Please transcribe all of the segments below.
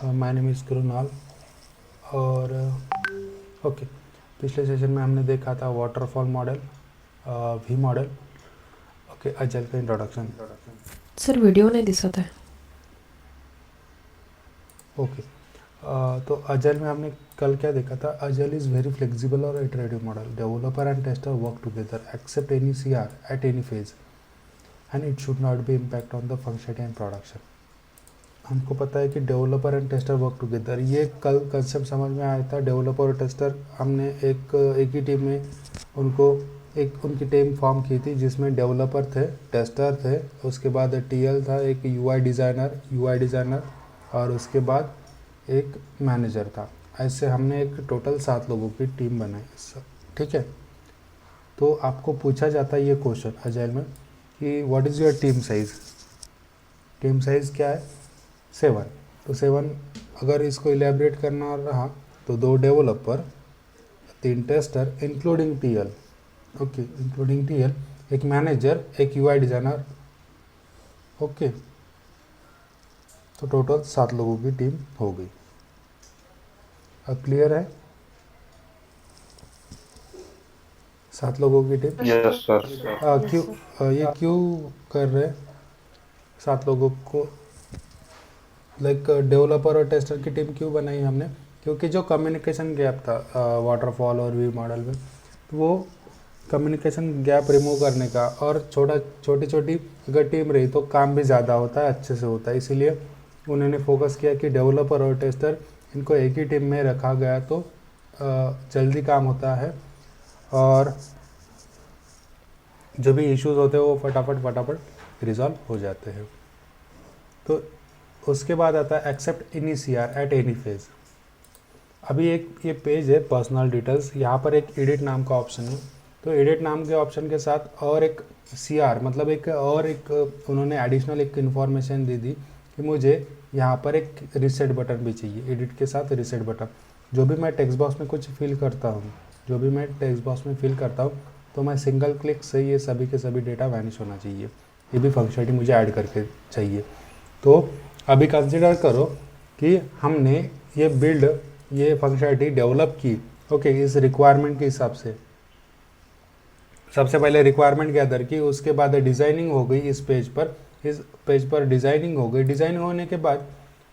My name is Krunal. और okay, पिछले session में हमने देखा था waterfall model, V model, okay, agile का इंट्रोडक्शन। सर व्हिडिओ नाही दिसत आहे. ओके, तो अजाइल में हमने कल क्या देखा था? अजाइल इज़ वेरी फ्लेक्सिबल और iterative model. Developer and tester work together accept any CR at any phase and it should not be impact on the functionality and production. हमको पता है कि developer and tester work together, ये कल concept समझ में आया था। डेवलपर और टेस्टर हमने एक ही टीम में उनको एक उनकी टीम फॉर्म की थी, जिसमें डेवलपर थे, टेस्टर थे, उसके बाद TL था, एक UI डिज़ाइनर, और उसके बाद एक मैनेजर था। ऐसे हमने एक टोटल 7 लोगों की टीम बनाई। ठीक है, तो आपको पूछा जाता है ये क्वेश्चन अजाइल में कि what is your team size. Team size क्या है? 7। तो 7, अगर इसको इलेबरेट करना रहा तो 2 developer, 3 tester including TL, okay, including TL, एक मैनेजर, एक UI डिज़ाइनर, ओके, तो टोटल 7 लोगों की टीम हो गई। अब क्लियर है? 7 लोगों की टीम। Yes sir. क्यों ये क्यों कर रहे हैं 7 लोगों को? लाइक डेवलपर और टेस्टर की टीम क्यों बनाई हमने? क्योंकि जो कम्युनिकेशन गैप था वाटरफॉल और वी मॉडल में, तो वो कम्युनिकेशन गैप रिमूव करने का, और छोटी छोटी अगर टीम रही तो काम भी ज़्यादा होता है, अच्छे से होता है। इसीलिए उन्होंने फोकस किया कि डेवलपर और टेस्टर इनको एक ही टीम में रखा गया तो जल्दी काम होता है, और जो भी इश्यूज होते हैं वो फटाफट रिजॉल्व हो जाते हैं। तो उसके बाद आता है accept any CR at any phase. अभी एक ये पेज है पर्सनल डिटेल्स, यहाँ पर एक एडिट नाम का ऑप्शन है। तो एडिट नाम के ऑप्शन के साथ और एक CR, मतलब एक उन्होंने एडिशनल एक इन्फॉर्मेशन दे दी कि मुझे यहाँ पर एक रीसेट बटन भी चाहिए। एडिट के साथ रीसेट बटन, जो भी मैं टेक्स्ट बॉक्स में कुछ फिल करता हूँ, तो मैं सिंगल क्लिक से ये सभी के सभी डेटा वैनिश होना चाहिए। ये भी फंक्शनलिटी मुझे ऐड करके चाहिए। तो अभी कंसिडर करो कि हमने ये फंक्शनलिटी डेवलप की, ओके, इस रिक्वायरमेंट के हिसाब से। सबसे पहले रिक्वायरमेंट गैदर की, उसके बाद डिज़ाइनिंग हो गई इस पेज पर डिज़ाइनिंग हो गई। डिज़ाइनिंग होने के बाद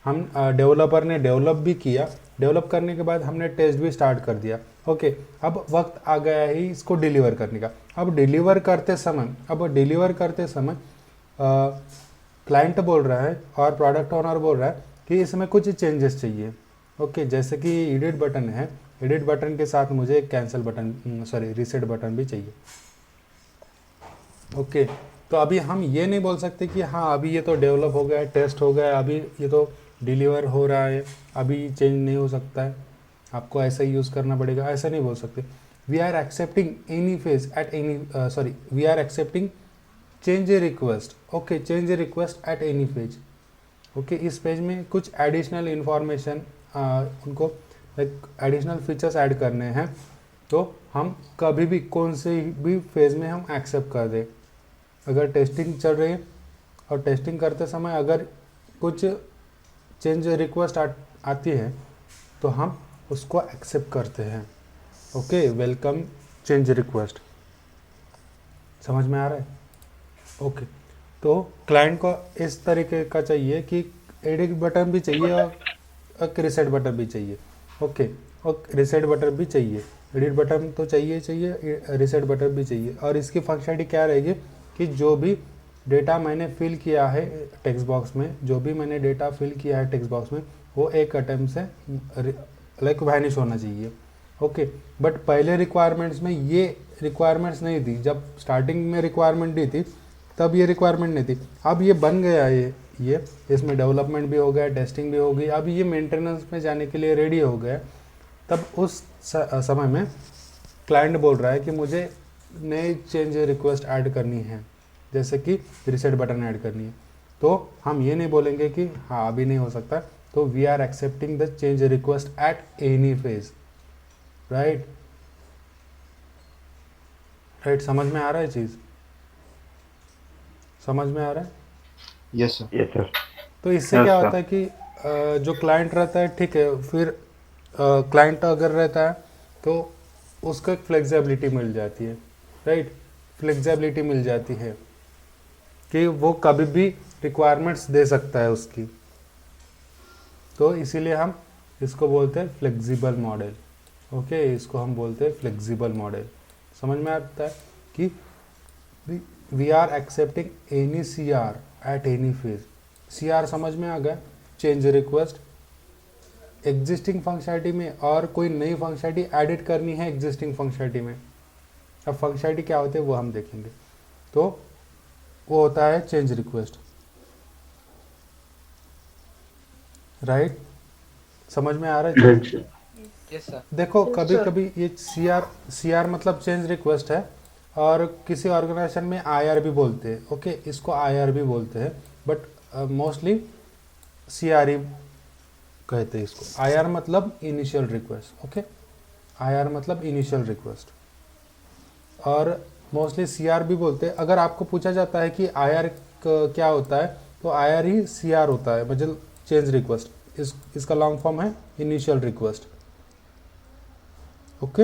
हम डेवलपर ने डेवलप भी किया। डेवलप करने के बाद हमने टेस्ट भी स्टार्ट कर दिया। ओके, अब वक्त आ गया है इसको डिलीवर करने का। अब डिलीवर करते समय क्लाइंट बोल रहा है और प्रोडक्ट ओनर बोल रहा है कि इसमें कुछ चेंजेस चाहिए। ओके, जैसे कि एडिट बटन है, एडिट बटन के साथ मुझे एक कैंसिल बटन, रीसेट बटन भी चाहिए। ओके, तो अभी हम ये नहीं बोल सकते कि हाँ अभी ये तो डेवलप हो गया है, टेस्ट हो गया है, अभी ये तो डिलीवर हो रहा है, अभी चेंज नहीं हो सकता है, आपको ऐसा ही यूज़ करना पड़ेगा, ऐसा नहीं बोल सकते। We are accepting any phase at any we are accepting change a request. Okay, change a request at any page. Okay, इस पेज में कुछ एडिशनल इन्फॉर्मेशन उनको लाइक एडिशनल फीचर्स ऐड करने हैं, तो हम कभी भी कौन से भी फेज में हम एक्सेप्ट कर दें। अगर टेस्टिंग चल रही है और टेस्टिंग करते समय अगर कुछ चेंज रिक्वेस्ट आती है तो हम उसको एक्सेप्ट करते हैं। Okay, welcome change request. समझ में आ रहा है? ओके, तो क्लाइंट को इस तरीके का चाहिए कि एडिट बटन भी चाहिए और एक रीसेट बटन भी चाहिए। ओके, और रीसेट बटन भी चाहिए, एडिट बटन तो चाहिए, रीसेट बटन भी चाहिए। और इसकी फंक्शनलिटी क्या रहेगी कि जो भी डेटा मैंने फिल किया है टेक्स्ट बॉक्स में, वो एक अटेम्प्ट से लाइक वैनिश होना चाहिए। ओके, बट पहले रिक्वायरमेंट्स में ये रिक्वायरमेंट्स नहीं थी। जब स्टार्टिंग में रिक्वायरमेंट दी थी तब ये रिक्वायरमेंट नहीं थी। अब ये बन गया है, ये इसमें डेवलपमेंट भी हो गया, टेस्टिंग भी हो गई, अब ये मेंटेनेंस में जाने के लिए रेडी हो गया। तब उस समय में क्लाइंट बोल रहा है कि मुझे नई चेंज रिक्वेस्ट ऐड करनी है, जैसे कि रीसेट बटन ऐड करनी है। तो हम ये नहीं बोलेंगे कि हाँ अभी नहीं हो सकता, तो we are accepting the change request at any phase. Right, समझ में आ रहा है चीज़? समझ में आ रहा है? Yes sir. तो इससे क्या होता है कि जो क्लाइंट रहता है, ठीक है, फिर क्लाइंट अगर रहता है तो उसको एक फ्लेक्सिबिलिटी मिल जाती है, राइट। फ्लेक्सिबिलिटी मिल जाती है कि वो कभी भी रिक्वायरमेंट्स दे सकता है उसकी, तो इसीलिए हम इसको बोलते हैं फ्लेक्सिबल मॉडल। ओके, इसको हम बोलते हैं फ्लेक्सिबल मॉडल। समझ में आता है कि we are accepting any C R at any phase. C R समझ में आ गया, चेंज रिक्वेस्ट एग्जिस्टिंग फंक्शनलिटी में और कोई नई फंक्शनलिटी एडिट करनी है एग्जिस्टिंग फंक्शनलिटी में। अब फंक्शनलिटी क्या होती है वो हम देखेंगे। तो वो होता है चेंज रिक्वेस्ट, राइट। समझ में आ रहा है? Right sir. Yes sir. देखो कभी कभी ये सी आर मतलब चेंज रिक्वेस्ट है, और किसी ऑर्गेनाइजेशन में आई आर भी बोलते हैं। ओके, इसको आई आर भी बोलते हैं, बट मोस्टली सी आर ही कहते हैं इसको। आई आर मतलब initial request. Okay, I R मतलब इनिशियल रिक्वेस्ट, और मोस्टली सी आर भी बोलते हैं। अगर आपको पूछा जाता है कि आई आर क्या होता है, तो I R he C R होता है, मतलब चेंज रिक्वेस्ट। इसका लॉन्ग फॉर्म है initial request. Okay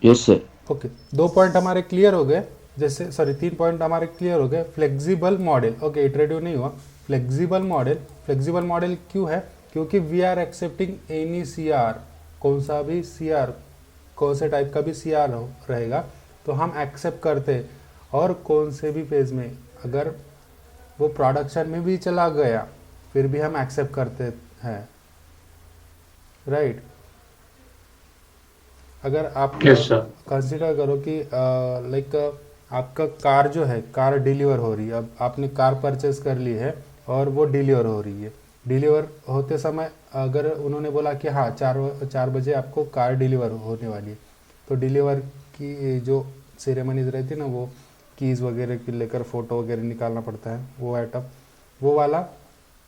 yes sir. Okay, 2 point हमारे क्लियर हो गए। जैसे सॉरी 3 पॉइंट हमारे क्लियर हो गए। फ्लेक्सिबल मॉडल, ओके, इटरेटिव नहीं हुआ। फ्लेक्सिबल मॉडल, फ्लेक्सिबल मॉडल क्यों है? क्योंकि we are accepting any C R, कौन सा भी सी आर, कौन से टाइप का भी सी आर रहेगा तो हम एक्सेप्ट करते हैं। और कौन से भी फेज में, अगर वो प्रोडक्शन में भी चला गया फिर भी हम एक्सेप्ट करते हैं, राइट। अगर आप Yes, sir. कंसिडर करो कि लाइक आपका कार जो है, कार डिलीवर हो रही है। अब आपने कार परचेस कर ली है और वो डिलीवर हो रही है। डिलीवर होते समय अगर उन्होंने बोला कि हाँ 4 बजे आपको कार डिलीवर होने वाली है, तो डिलीवर की जो सेरेमनीज रहती है ना, वो कीज़ वगैरह की लेकर फ़ोटो वगैरह निकालना पड़ता है, वो आइटम वो वाला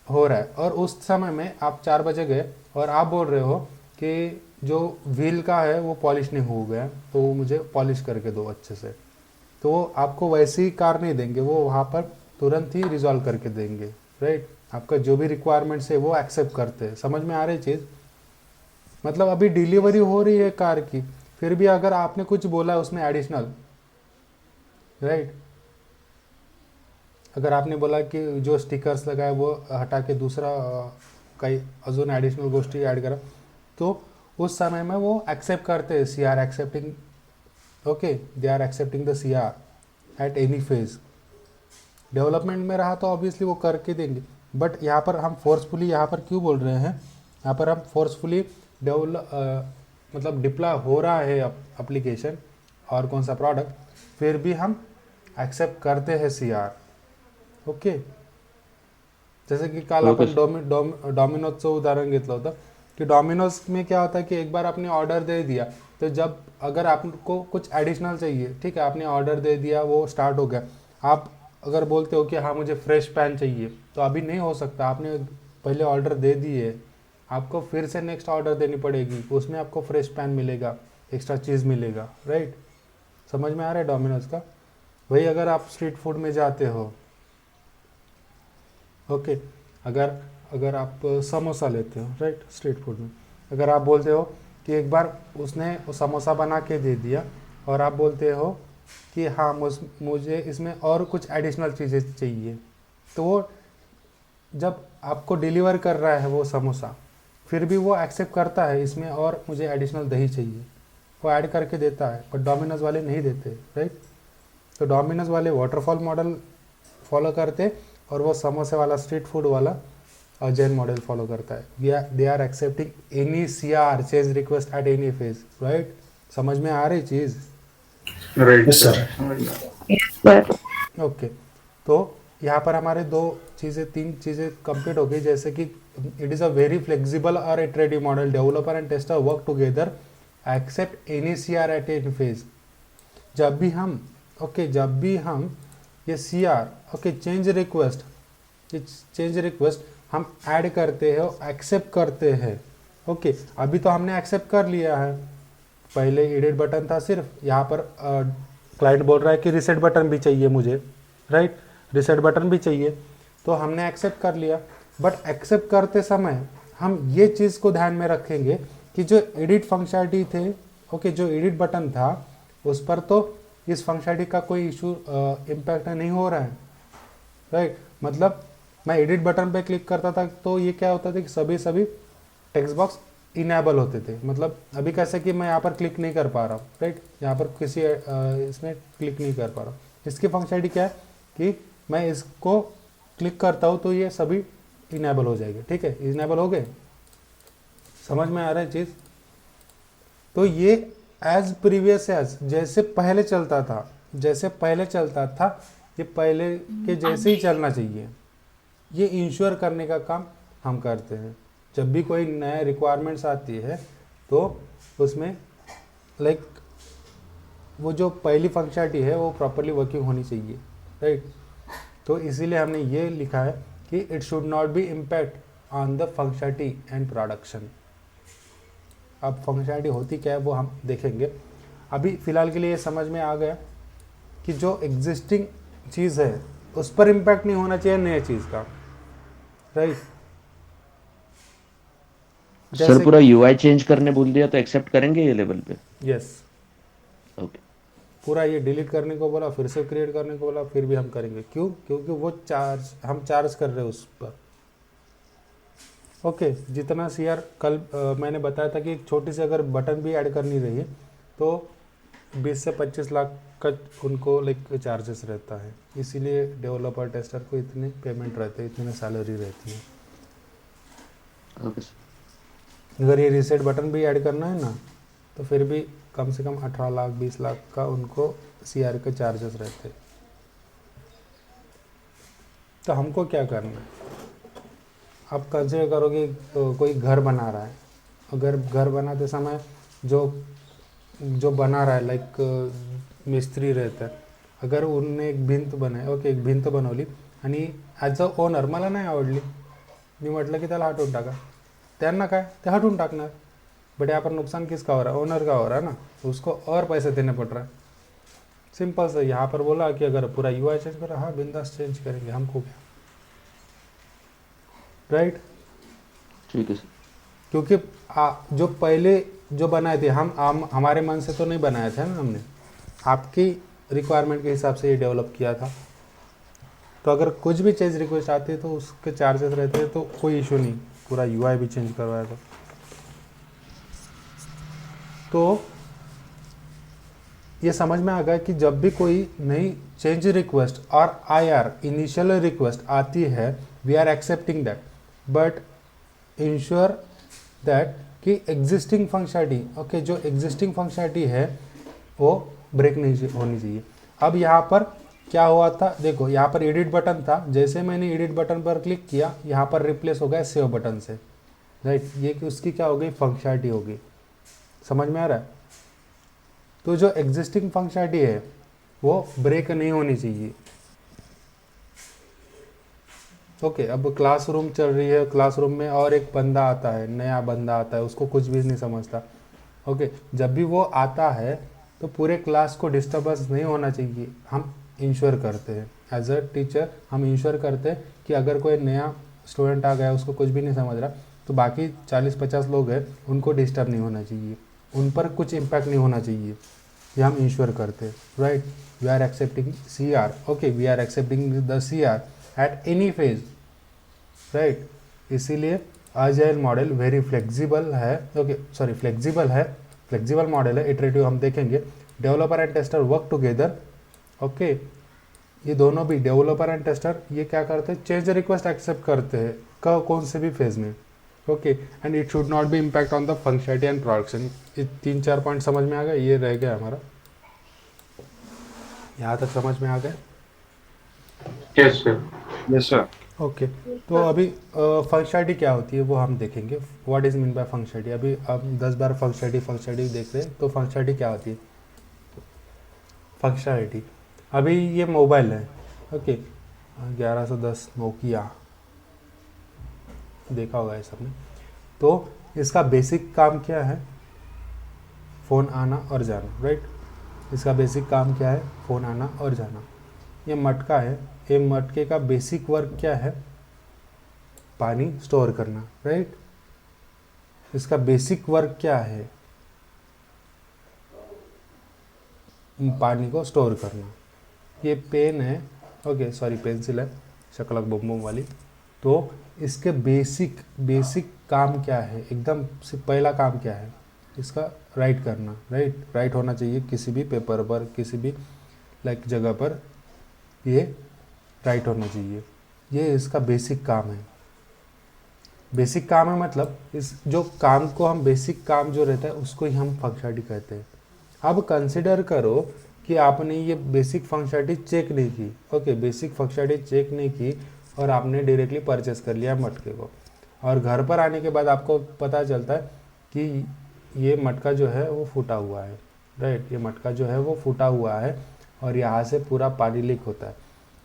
हो रहा है। और उस समय में आप 4 बजे गए और आप बोल रहे हो कि जो व्हील का है वो पॉलिश नहीं हो गया, तो वो मुझे पॉलिश करके दो अच्छे से। तो वो आपको वैसी कार नहीं देंगे, वो वहाँ पर तुरंत ही रिजॉल्व करके देंगे, राइट। आपका जो भी रिक्वायरमेंट्स है वो एक्सेप्ट करते हैं। समझ में आ रही चीज़? मतलब अभी डिलीवरी हो रही है कार की, फिर भी अगर आपने कुछ बोला उसमें एडिशनल, राइट। अगर आपने बोला कि जो स्टिकर्स लगाए वो हटा के दूसरा काही अजून ॲडिशनल गोष्टी ॲड करा, तो उस समय में वो एक्सेप्ट करते हैं। C R accepting, okay, they are accepting the C R at any phase. Development में रहा तो ऑब्वियसली वो करके देंगे, बट यहाँ पर हम फोर्सफुली, यहाँ पर क्यों बोल रहे हैं, यहाँ पर हम फोर्सफुली मतलब डिप्लॉय हो रहा है एप्लीकेशन और कौन सा प्रोडक्ट, फिर भी हम एक्सेप्ट करते हैं सी आर। ओके, जैसे कि काल Okay, आपण डॉमिनोजचं उदाहरण घेतलं होतं कि डॉमिनोज में क्या होता है कि एक बार आपने ऑर्डर दे दिया, तो जब अगर आपको कुछ एडिशनल चाहिए, ठीक है, आपने ऑर्डर दे दिया, वो स्टार्ट हो गया, आप अगर बोलते हो कि हाँ मुझे फ्रेश पैन चाहिए, तो अभी नहीं हो सकता। आपने पहले ऑर्डर दे दिए, आपको फिर से नेक्स्ट ऑर्डर देनी पड़ेगी, उसमें आपको फ्रेश पैन मिलेगा, एक्स्ट्रा चीज़ मिलेगा, राइट। समझ में आ रहा है डोमिनोज का? वही अगर आप स्ट्रीट फूड में जाते हो, ओके, अगर आप समोसा लेते हो, राइट, स्ट्रीट फूड में, अगर आप बोलते हो कि एक बार उसने समोसा बना के दे दिया और आप बोलते हो कि हाँ मुझे इसमें और कुछ एडिशनल चीज़ें चाहिए, तो वो जब आपको डिलीवर कर रहा है वो समोसा, फिर भी वो एक्सेप्ट करता है इसमें और मुझे एडिशनल दही चाहिए, वो ऐड करके देता है, पर डोमिनोज वाले नहीं देते, राइट। तो डोमिनोज वाले वाटरफॉल मॉडल फॉलो करते और वो समोसे वाला स्ट्रीट फूड वाला जैन मॉडल फॉलो करता है। They are accepting any C R change request at any phase, right. समझ में आ रही चीज़? राइट Yes, सर। sir. समझ गया। ओके, तो यहाँ पर हमारे 3 चीज़ें कंप्लीट हो गई। जैसे कि it is a very flexible और iterative model, developer and tester work together accept any C R at any phase. जब भी हम ये C R, okay, change request हम ऐड करते हैं, एक्सेप्ट करते हैं। ओके, अभी तो हमने एक्सेप्ट कर लिया है, पहले एडिट बटन था सिर्फ, यहाँ पर क्लाइंट बोल रहा है कि रिसेट बटन भी चाहिए मुझे, राइट, रिसेट बटन भी चाहिए। तो हमने एक्सेप्ट कर लिया। बट एक्सेप्ट करते समय हम ये चीज़ को ध्यान में रखेंगे कि जो एडिट फंक्शनलिटी थे, ओके, जो एडिट बटन था उस पर तो इस फंक्शनलिटी का कोई इशू इम्पैक्ट नहीं हो रहा है, राइट। मतलब मैं एडिट बटन पे क्लिक करता था तो ये क्या होता था कि सभी टेक्स्ट बॉक्स इनेबल होते थे। मतलब अभी कैसे कि मैं यहाँ पर क्लिक नहीं कर पा रहा हूँ, राइट, यहाँ पर किसी इसमें क्लिक नहीं कर पा रहा हूँ। इसकी फंक्शनलिटी क्या है कि मैं इसको क्लिक करता हूँ तो ये सभी इनेबल हो जाएगी, ठीक है, इनेबल हो गए। समझ में आ रहा है चीज़? तो ये एज प्रीवियस एज जैसे पहले चलता था, ये पहले के जैसे ही चलना चाहिए। ये इंश्योर करने का काम हम करते हैं। जब भी कोई नया रिक्वायरमेंट्स आती है तो उसमें लाइक वो जो पहली फंक्शनलिटी है वो प्रॉपरली वर्किंग होनी चाहिए, राइट। तो इसीलिए हमने ये लिखा है कि it should not be impact on the functionality and production. अब फंक्शनलिटी होती क्या है वो हम देखेंगे। अभी फ़िलहाल के लिए ये समझ में आ गया कि जो एग्जिस्टिंग चीज़ है उस पर इम्पैक्ट नहीं होना चाहिए नई चीज़ का, राइट। सर पूरा यूआई चेंज करने बोल दिया तो एक्सेप्ट करेंगे ये लेवल पे? Yes, okay. पूरा ये डिलीट करने को बोला, फिर से क्रिएट करने को बोला, फिर भी हम करेंगे। क्यों? क्योंकि वो हम चार्ज कर रहे हैं उस पर। ओके, जितना सीआर कल मैंने बताया था कि एक छोटी सी अगर बटन भी ऐड करनी रही है तो 20 से 25 लाख का उनको लाइक चार्जेस रहता है। इसीलिए डेवलपर टेस्टर को इतने पेमेंट रहते हैं, इतनी सैलरी रहती है। Okay sir. अगर ये रीसेट बटन भी ऐड करना है ना तो फिर भी कम से कम 18 लाख 20 लाख का उनको सीआर के चार्जेस रहते हैं। तो हमको क्या करना है? आप कंसिडर करोगे कोई घर बना रहा है। अगर घर बनाते समय जो बना रहा है लाइक मिस्त्री रहता है, अगर उनने एक भिंत बनाय, ओके, एक भिंत बनवली आणि ॲज अ ओनर मला नाही आवडली, मी म्हटलं की त्याला हटवून टाका, त्यांना काय ते हटवून टाकणार। बट यहाँ पर नुकसान किसका हो रहा है? ओनर का हो रहा है ना, उसको और पैसे देने पड़ रहा है। सिंपल से यहाँ पर बोला कि अगर पूरा यूआई चेंज करो, हाँ बिंदास चेंज करेंगे, हमको क्या, राइट। ठीक है सर। क्योंकि जो पहले जो बनाए थे हम हमारे मन से तो नहीं बनाए थे ना, हमने आपकी रिक्वायरमेंट के हिसाब से ये डेवलप किया था। तो अगर कुछ भी चेंज रिक्वेस्ट आती है तो उसके चार्जेस रहते हैं, तो कोई इशू नहीं, पूरा यूआई भी चेंज करवाया तो ये समझ में आ गया कि जब भी कोई नई चेंज रिक्वेस्ट और आईआर इनिशियल रिक्वेस्ट आती है, we are accepting that, but ensure that कि एग्जिस्टिंग फंक्शनलिटी, ओके, जो एग्जिस्टिंग फंक्शनलिटी है वो ब्रेक नहीं होनी चाहिए। अब यहाँ पर क्या हुआ था, देखो यहाँ पर एडिट बटन था, जैसे मैंने एडिट बटन पर क्लिक किया यहाँ पर रिप्लेस हो गया सेव बटन से, राइट। ये कि उसकी क्या हो गई, फंक्शनलिटी हो गई। समझ में आ रहा है? तो जो एग्जिस्टिंग फंक्शनलिटी है वो ब्रेक नहीं होनी चाहिए। ओके, अब क्लासरूम चल रही है, क्लासरूम में और एक बंदा आता है, नया बंदा आता है, उसको कुछ भी नहीं समझता। ओके, जब भी वो आता है तो पूरे क्लास को डिस्टर्बेंस नहीं होना चाहिए। हम इंश्योर करते हैं एज अ टीचर, हम इंश्योर करते हैं कि अगर कोई नया स्टूडेंट आ गया, उसको कुछ भी नहीं समझ रहा, तो बाकी 40-50 लोग हैं उनको डिस्टर्ब नहीं होना चाहिए, उन पर कुछ इम्पैक्ट नहीं होना चाहिए। ये हम इंश्योर करते हैं, right. We are accepting CR, okay, we are accepting the CR at any phase, right. इसीलिए अजाइल मॉडल वेरी फ्लेक्सिबल है, ओके, सॉरी फ्लेक्सिबल है, फ्लेक्सिबल मॉडल है। इटरेटिव हम देखेंगे। Developer and tester work together, okay. ये दोनों भी developer and tester ये क्या करते हैं, चेंज रिक्वेस्ट एक्सेप्ट करते हैं कौन से भी फेज में, okay. And it should not be impact on the functionality and production. ये 3-4 पॉइंट समझ में आ गया, ये रह गया हमारा, यहाँ तक समझ में आ गया? Yes, sir. Yes, sir. Okay, तो अभी फंक्शनलिटी क्या होती है वो हम देखेंगे। What is mean by functionality. अभी अब 10 बार फंक्शनलिटी देख रहे हैं, तो फंक्शनलिटी क्या होती है? फंक्शनलिटी अभी ये मोबाइल है, ओके, 1110 नोकिया, देखा होगा ये सबने। तो इसका बेसिक काम क्या है? फ़ोन आना और जाना, राइट। इसका बेसिक काम क्या है? फ़ोन आना और जाना। ये मटका है, ये मटके का बेसिक वर्क क्या है? पानी स्टोर करना, राइट? इसका बेसिक वर्क क्या है? पानी को स्टोर करना। ये पेन है, ओके सॉरी पेंसिल है, शकलक बम बम वाली। तो इसके बेसिक काम क्या है? एकदम से पहला काम क्या है इसका? राइट करना, राइट होना चाहिए किसी भी पेपर पर, किसी भी लाइक जगह पर ये राइट होना चाहिए। ये इसका बेसिक काम है। बेसिक काम है मतलब इस जो काम को हम बेसिक काम जो रहता है उसको ही हम फंक्शनलिटी कहते हैं। अब कंसिडर करो कि आपने ये बेसिक फंक्शनलिटी चेक नहीं की, ओके बेसिक फंक्शनलिटी चेक नहीं की और आपने डायरेक्टली परचेस कर लिया मटके को, और घर पर आने के बाद आपको पता चलता है कि ये मटका जो है वो फूटा हुआ है, राइट? ये मटका जो है वो फूटा हुआ है और यहाँ से पूरा पानी लीक होता है।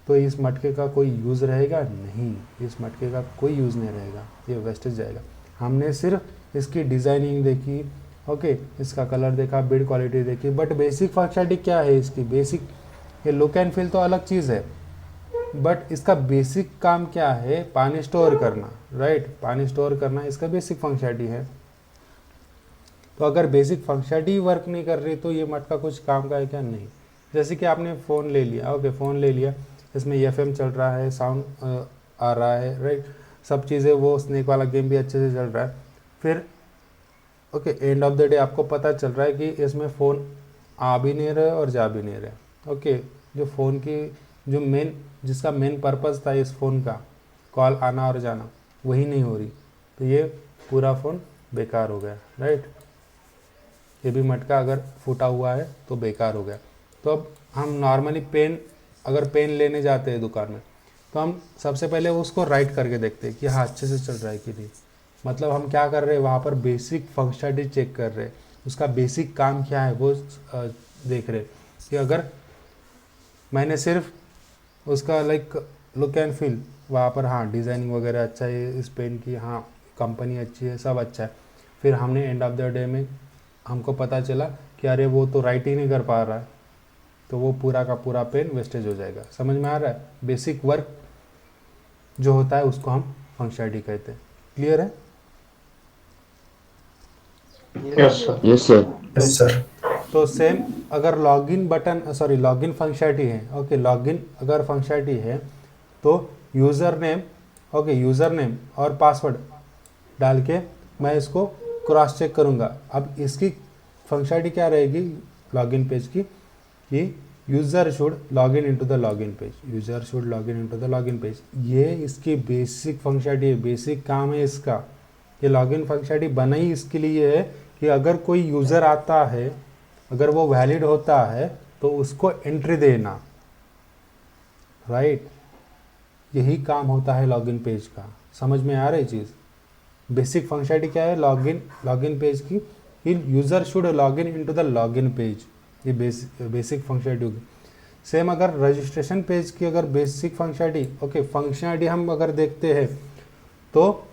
तो इस मटके का कोई यूज़ रहेगा नहीं, इस मटके का कोई यूज़ नहीं रहेगा, ये वेस्टेज जाएगा। हमने सिर्फ इसकी डिज़ाइनिंग देखी, ओके इसका कलर देखा, बिल्ड क्वालिटी देखी, बट बेसिक फंक्शनलिटी क्या है इसकी? बेसिक ये लुक एंड फील तो अलग चीज़ है, बट इसका बेसिक काम क्या है? पानी स्टोर करना, राइट? पानी स्टोर करना इसका बेसिक फंक्शनलिटी है। तो अगर बेसिक फंक्शनलिटी वर्क नहीं कर रही तो ये मटका कुछ काम का है क्या? नहीं। जैसे कि आपने फ़ोन ले लिया, ओके फ़ोन ले लिया, इसमें FM चल रहा है, साउंड आ रहा है, राइट? सब चीज़ें, वो स्नेक वाला गेम भी अच्छे से चल रहा है। फिर okay end of the day आपको पता चल रहा है कि इसमें फ़ोन आ भी नहीं रहा है और जा भी नहीं रहा है, ओके जो फ़ोन की जो जिसका मेन पर्पज़ था इस फ़ोन का, कॉल आना और जाना, वही नहीं हो रही, तो ये पूरा फ़ोन बेकार हो गया, राइट? ये भी मटका अगर फूटा हुआ है तो बेकार हो गया। तो अब हम नॉर्मली अगर पेन लेने जाते हैं दुकान में, तो हम सबसे पहले उसको राइट करके देखते हैं कि हाँ अच्छे से चल रहा है कि नहीं। मतलब हम क्या कर रहे हैं, वहाँ पर बेसिक फंक्शनलिटी चेक कर रहे हैं, उसका बेसिक काम क्या है वो देख रहे हैं। कि अगर मैंने सिर्फ उसका लाइक लुक एंड फील वहाँ पर, हाँ डिज़ाइनिंग वगैरह अच्छा है इस पेन की, हाँ कंपनी अच्छी है, सब अच्छा है, फिर हमने एंड ऑफ द डे में हमको पता चला कि अरे वो तो राइट ही नहीं कर पा रहा है, तो वो पूरा का पूरा पेन वेस्टेज हो जाएगा। समझ में आ रहा है? बेसिक वर्क जो होता है उसको हम फंक्शनलिटी कहते हैं। क्लियर है? Yes, sir. Yes sir. Yes, sir. तो सेम अगर लॉगिन फंक्शनलिटी है, ओके लॉगिन अगर फंक्शनलिटी है तो यूज़र नेम और पासवर्ड डाल के मैं इसको क्रॉस चेक करूँगा। अब इसकी फंक्शनलिटी क्या रहेगी लॉगिन पेज की, कि user should login into the login page. ये इसकी बेसिक फंक्शनलिटी है, बेसिक काम है इसका। ये लॉगिन फंक्शनलिटी बना ही इसके लिए है कि अगर कोई यूज़र आता है, अगर वो वैलिड होता है तो उसको एंट्री देना, राइट? यही काम होता है लॉगिन पेज का। समझ में आ रही चीज़? बेसिक फंक्शनलिटी क्या है लॉगिन पेज की, user should login into the login page, ये बेसिक फंक्शनलिटी होगी। सेम अगर रजिस्ट्रेशन पेज की अगर बेसिक फंक्शनलिटी हम अगर देखते हैं तो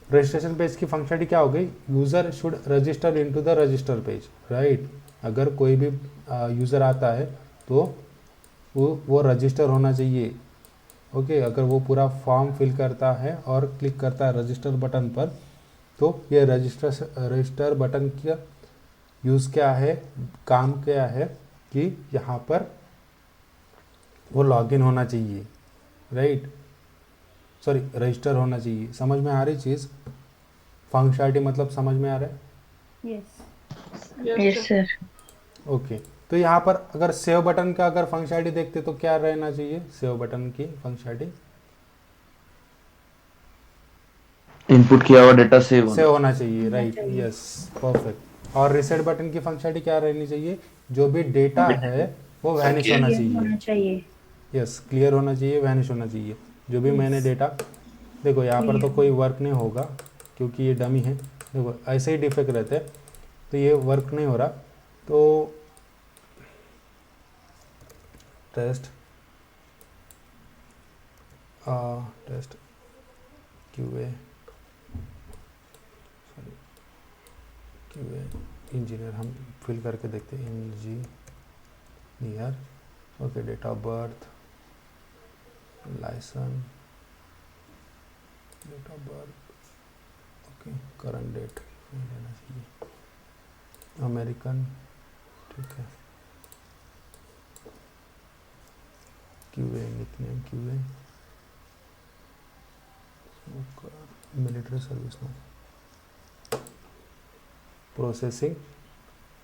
रजिस्ट्रेशन पेज की फंक्शनलिटी क्या हो गई? User should register into the register page, right? अगर कोई भी यूज़र आता है तो वो रजिस्टर होना चाहिए, ओके अगर वो पूरा फॉर्म फिल करता है और क्लिक करता है रजिस्टर बटन पर, तो ये रजिस्टर बटन का यूज़ क्या है, काम क्या है कि यहाँ पर वो लॉगिन होना चाहिए, राइट? सॉरी रजिस्टर होना चाहिए। समझ में आ रही चीज़? फंक्शनलिटी मतलब समझ में आ रहा है? Yes, sir. ओके तो यहाँ पर अगर सेव बटन का अगर फंक्शनलिटी देखते तो क्या रहना चाहिए सेव बटन की फंक्शनलिटी? इनपुट किया हुआ डेटा सेव सेव होना चाहिए, राइट? Yes perfect. और रीसेट बटन की फंक्शनलिटी क्या रहनी चाहिए? जो भी डेटा है वो वैनिश होना चाहिए। यस क्लियर होना चाहिए, वैनिश होना चाहिए। जो भी मैंने डेटा, देखो यहाँ पर तो कोई वर्क नहीं होगा क्योंकि ये डमी है, देखो ऐसे ही डिफेक्ट रहते हैं, तो ये वर्क नहीं हो रहा। तो टेस्ट QA इंजीनियर हम फिल करके देखते हैं, engineer, okay date of birth license, date of birth, okay, current date नहीं लेना चाहिए, अमेरिकन, ठीक है, QA, nickname QA, military service में, प्रोसेसिंग,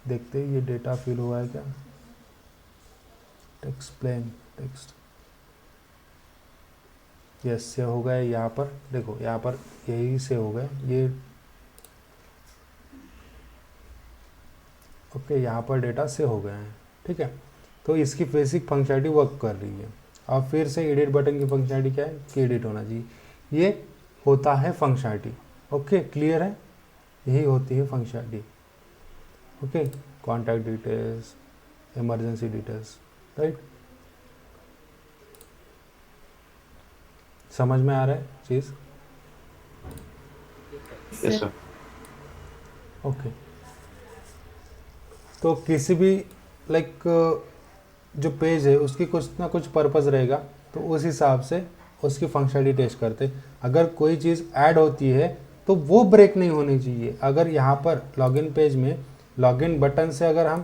देखते हैं ये डेटा फिल हुआ है क्या, टेक्स्ट प्लेन टेक्स्ट, यस से हो गए, यहाँ पर देखो, यहाँ पर यही से हो गए ये, ओके, यहाँ पर डेटा से हो गए हैं, ठीक है। तो इसकी बेसिक फंक्शनलिटी वर्क कर रही है। अब फिर से एडिट बटन की फंक्शनलिटी क्या है कि एडिट होना चाहिए, ये होता है फंक्शनलिटी, ओके, क्लियर है, यही होती है functionality, okay, contact details, emergency details, right, समझ में आ रहा है चीज़, यस सर। ओके। तो किसी भी लाइक जो पेज है उसकी कुछ ना कुछ पर्पज़ रहेगा, तो उस हिसाब से उसकी फंक्शनलिटी टेस्ट करते। अगर कोई चीज़ ऐड होती है तो वो ब्रेक नहीं होनी चाहिए। अगर यहाँ पर लॉगिन पेज में लॉगिन बटन से अगर हम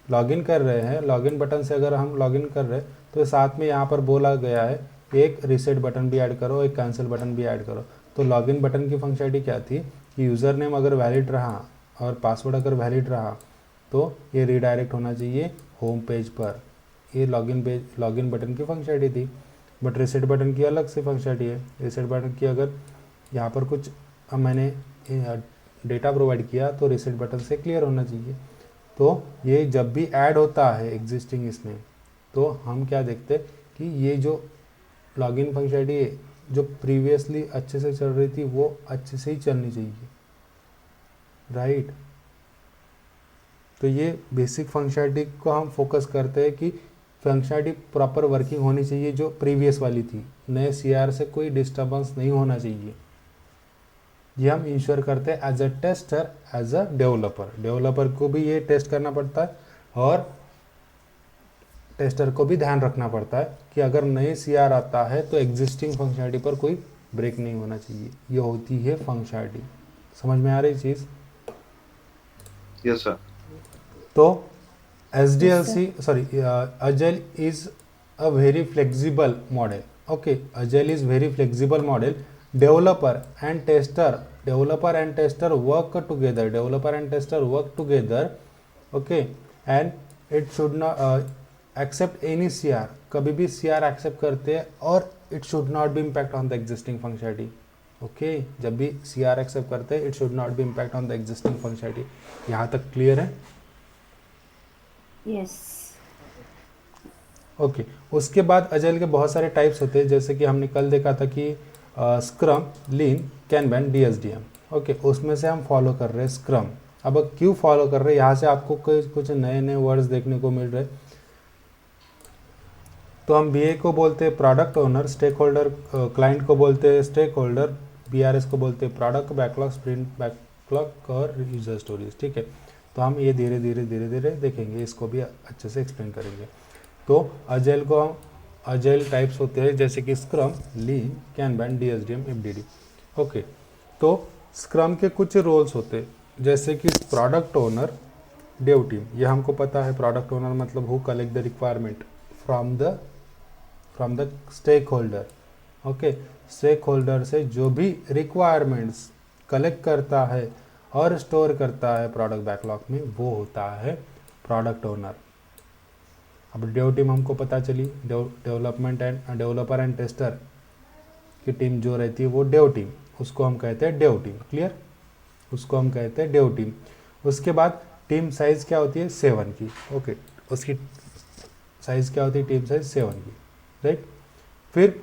लॉगिन कर रहे हैं, लॉगिन बटन से अगर हम लॉगिन कर रहे हैं, तो साथ में यहाँ पर बोला गया है एक रीसेट बटन भी ऐड करो, एक कैंसिल बटन भी ऐड करो। तो लॉगिन बटन की फंक्शनलिटी क्या थी कि यूज़र नेम अगर वैलिड रहा और पासवर्ड अगर वैलिड रहा तो ये रीडायरेक्ट होना चाहिए होम पेज पर। ये लॉगिन बटन की फंक्शनलिटी थी। बट रीसेट बटन की अलग से फंक्शनलिटी है। रीसेट बटन की अगर यहाँ पर कुछ मैंने डेटा प्रोवाइड किया तो रीसेट बटन से क्लियर होना चाहिए। तो ये जब भी ऐड होता है एग्जिस्टिंग इसमें, तो हम क्या देखते हैं कि ये जो लॉगिन फंक्शनलिटी जो प्रीवियसली अच्छे से चल रही थी वो अच्छे से ही चलनी चाहिए, राइट। तो ये बेसिक फंक्शनलिटी को हम फोकस करते हैं कि फंक्शनलिटी प्रॉपर वर्किंग होनी चाहिए जो प्रीवियस वाली थी। नए सीआर से कोई डिस्टर्बेंस नहीं होना चाहिए। ये हम इंश्योर करते हैं as a tester, as a developer को भी ये टेस्ट करना पड़ता है और टेस्टर को भी ध्यान रखना पड़ता है कि अगर नए सीआर आता है तो एग्जिस्टिंग फंक्शनलिटी पर कोई ब्रेक नहीं होना चाहिए। ये होती है फंक्शनलिटी। समझ में आ रही चीज़? Yes sir. तो SDLC Agile is a very flexible model. Okay, Agile is very flexible model. Developer and tester work together. Okay, and it should not accept any CR. कभी भी CR accept करते हैं और it should not be impact on the existing functionality. Okay, जब भी CR accept करते हैं it should not be impact on the existing functionality. यहाँ तक क्लियर है? यस। ओके, उसके बाद अजाइल के बहुत सारे टाइप्स होते हैं, जैसे कि हमने कल देखा था कि स्क्रम, लीन, कैनबैन, DSDM। ओके, उसमें से हम फॉलो कर रहे हैं स्क्रम। अब क्यों फॉलो कर रहे हैं, यहाँ से आपको कुछ नए नए वर्ड्स देखने को मिल रहे। तो हम BA को बोलते हैं product owner, stakeholder, client को बोलते हैं स्टेक होल्डर, BRS को बोलते हैं प्रोडक्ट बैकलॉग, स्प्रिंट बैकलॉग और यूजर स्टोरीज। ठीक है, तो हम ये धीरे धीरे देखेंगे, इसको भी अच्छे से एक्सप्लेन करेंगे। तो अजाइल को हम अजाइल टाइप्स होते हैं जैसे कि स्क्रम, लीन, कैनबैन, DSDM, FDD। ओके, तो स्क्रम के कुछ रोल्स होते हैं जैसे कि प्रोडक्ट ओनर, डेव टीम। ये हमको पता है, प्रोडक्ट ओनर मतलब who collect the requirement from the stakeholder. Okay, stakeholder से जो भी रिक्वायरमेंट्स कलेक्ट करता है और स्टोर करता है प्रोडक्ट बैकलॉग में, वो होता है प्रोडक्ट ओनर। अब डेव टीम हमको पता चली, डेवलपर एंड टेस्टर की टीम जो रहती है वो डेव टीम, उसको हम कहते हैं डेव टीम। क्लियर? उसको हम कहते हैं डेव टीम। उसके बाद टीम साइज क्या होती है, 7 की। ओके, उसकी साइज क्या होती है, टीम साइज 7 की, राइट। फिर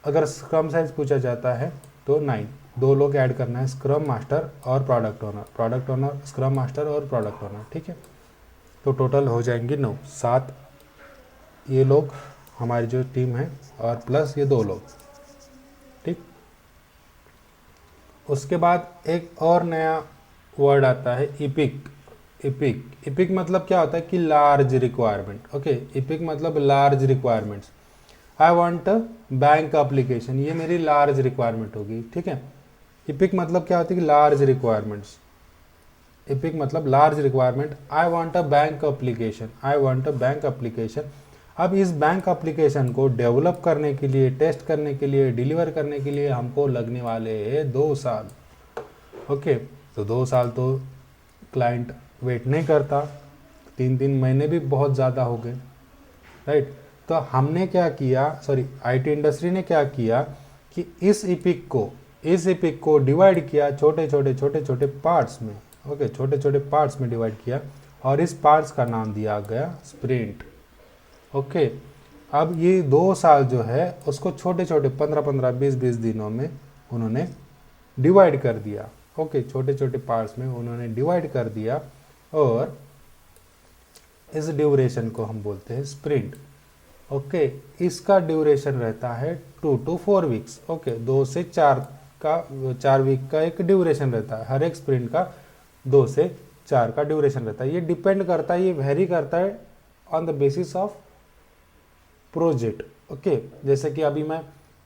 अगर स्क्रम साइज पूछा जाता है तो 9, 2 लोग ऐड करना है, स्क्रम मास्टर और प्रोडक्ट ओनर, स्क्रम मास्टर और प्रोडक्ट ओनर। ठीक है, तो टोटल हो जाएंगे 9, 7 ये लोग हमारी जो टीम है और प्लस ये 2 लोग। ठीक, उसके बाद एक और नया वर्ड आता है इपिक। इपिक मतलब क्या होता है कि लार्ज रिक्वायरमेंट। ओके, इपिक मतलब large requirements. I want bank application, ये मेरी लार्ज रिक्वायरमेंट होगी, ठीक है। इपिक मतलब क्या होता है कि लार्ज रिक्वायरमेंट्स। इपिक मतलब large requirement. I want a bank application, I want a bank application. अब इस बैंक एप्लीकेशन को डेवलप करने के लिए, टेस्ट करने के लिए, डिलीवर करने के लिए हमको लगने वाले हैं 2 साल। ओके, तो 2 साल तो क्लाइंट वेट नहीं करता, 3 महीने भी बहुत ज़्यादा हो गए, राइट। तो हमने क्या किया, सॉरी आईटी इंडस्ट्री ने क्या किया कि इस इपिक को डिवाइड किया छोटे छोटे पार्ट्स में। ओके, छोटे छोटे पार्ट्स में डिवाइड किया और इस पार्ट्स का नाम दिया गया स्प्रिंट। ओके, अब ये 2 साल जो है उसको छोटे छोटे 15 20 दिनों में उन्होंने डिवाइड कर दिया। ओके, छोटे छोटे पार्ट्स में उन्होंने डिवाइड कर दिया और इस ड्यूरेशन को हम बोलते हैं स्प्रिंट। ओके, इसका ड्यूरेशन रहता है 2 to 4 वीक्स। ओके, 2 से 4 वीक का एक ड्यूरेशन रहता है। हर एक स्प्रिंट का 2 से 4 का ड्यूरेशन रहता है। ये डिपेंड करता है, ये वेरी करता है on the basis of project. Okay, जैसे कि अभी मैं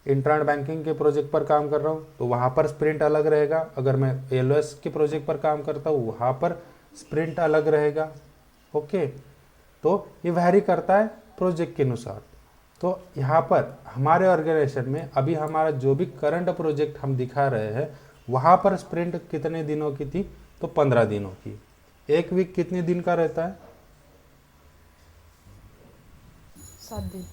इंटरनेट बैंकिंग के प्रोजेक्ट पर काम कर रहा हूँ तो वहाँ पर स्प्रिंट अलग रहेगा। अगर मैं एलओएस के प्रोजेक्ट पर काम करता हूँ वहाँ पर स्प्रिंट अलग रहेगा। ओके, तो ये वैरी करता है प्रोजेक्ट के अनुसार। तो यहाँ पर हमारे ऑर्गेनाइजेशन में अभी हमारा जो भी करंट प्रोजेक्ट हम दिखा रहे हैं वहाँ पर स्प्रिंट कितने दिनों की थी, तो 15 दिनों की। एक वीक कितने दिन का रहता है? 7 दिन।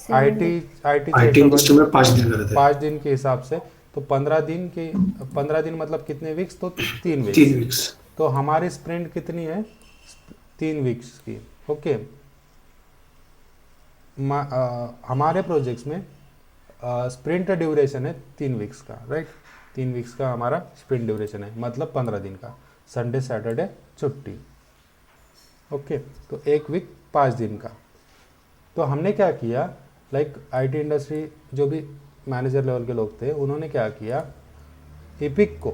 आईटी इंडस्ट्री में 5 दिन का रहता है। 5 दिन के हिसाब से तो 15 दिन मतलब कितने वीक्स, तो 3 वीक्स। 3 वीक्स। तो हमारी स्प्रिंट कितनी है? 3 वीक्स की। ओके, हमारे प्रोजेक्ट्स में स्प्रिंट ड्यूरेशन है 3 वीक्स का, राइट। 3 वीक्स का हमारा स्प्रिंट ड्यूरेशन है, मतलब 15 दिन का। संडे सैटरडे छुट्टी। ओके, तो 1 वीक 5 दिन का। तो हमने क्या किया, लाइक आईटी इंडस्ट्री जो भी मैनेजर लेवल के लोग थे उन्होंने क्या किया, इपिक को,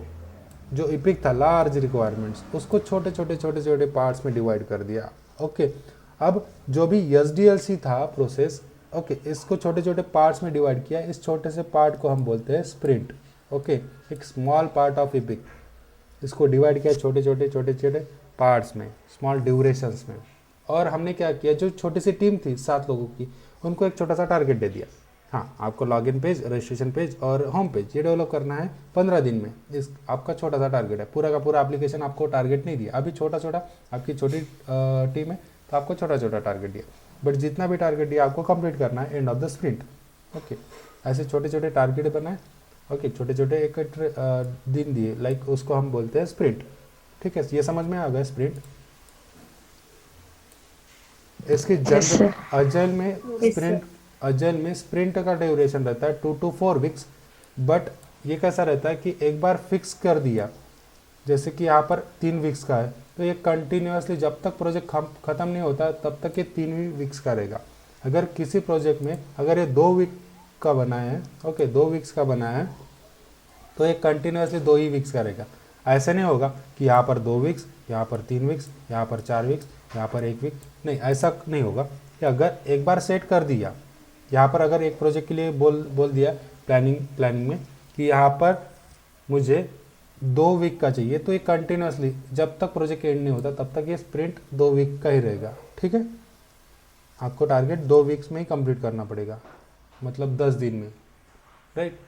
जो इपिक था लार्ज रिक्वायरमेंट्स, उसको छोटे छोटे पार्ट्स में डिवाइड कर दिया। ओके, अब जो भी एसडीएलसी था प्रोसेस, ओके, इसको छोटे छोटे पार्ट्स में डिवाइड किया। इस छोटे से पार्ट को हम बोलते हैं स्प्रिंट। ओके, एक स्मॉल पार्ट ऑफ इपिक, इसको डिवाइड किया छोटे छोटे पार्ट्स में, स्मॉल ड्यूरेशंस में। और हमने क्या किया, जो छोटी सी टीम थी 7 लोगों की, उनको एक छोटा सा टारगेट दे दिया। हाँ, आपको लॉगिन पेज, रजिस्ट्रेशन पेज और होम पेज ये डेवलप करना है 15 दिन में। इस आपका छोटा सा टारगेट है। पूरा का पूरा एप्लीकेशन आपको टारगेट नहीं दिया, अभी छोटा आपकी छोटी टीम है तो आपको छोटा टारगेट दिया, बट जितना भी टारगेट दिया आपको कंप्लीट करना है end of the sprint. Okay, ऐसे छोटे टारगेट बनाए। ओके, छोटे एक दिन दिए, लाइक उसको हम बोलते हैं स्प्रिंट। ठीक है, ये समझ में आ गया स्प्रिंट। इसकी जनरल अजाइल में स्प्रिंट का ड्यूरेशन रहता है 2 to 4 वीक्स। बट ये कैसा रहता है कि एक बार फिक्स कर दिया, जैसे कि यहाँ पर 3 वीक्स का है, तो ये कंटिन्यूसली जब तक प्रोजेक्ट खत्म नहीं होता तब तक ये 3 वीक्स का रहेगा। अगर किसी प्रोजेक्ट में अगर ये 2 वीक का बनाया है, ओके, 2 वीक्स का बनाया है, तो ये कंटिन्यूसली 2 ही वीक्स का रहेगा। ऐसे नहीं होगा कि यहाँ पर 2 वीक्स, यहाँ पर 3 वीक्स, यहाँ पर 4 वीक्स, यहाँ पर 1 वीक, नहीं, ऐसा नहीं होगा। कि अगर एक बार सेट कर दिया, यहाँ पर अगर एक प्रोजेक्ट के लिए बोल दिया प्लानिंग में कि यहाँ पर मुझे 2 वीक का चाहिए, तो ये कंटिन्यूसली जब तक प्रोजेक्ट एंड नहीं होता तब तक ये स्प्रिंट 2 वीक का ही रहेगा। ठीक है, आपको टारगेट 2 वीक्स में ही कंप्लीट करना पड़ेगा, मतलब 10 दिन में, राइट।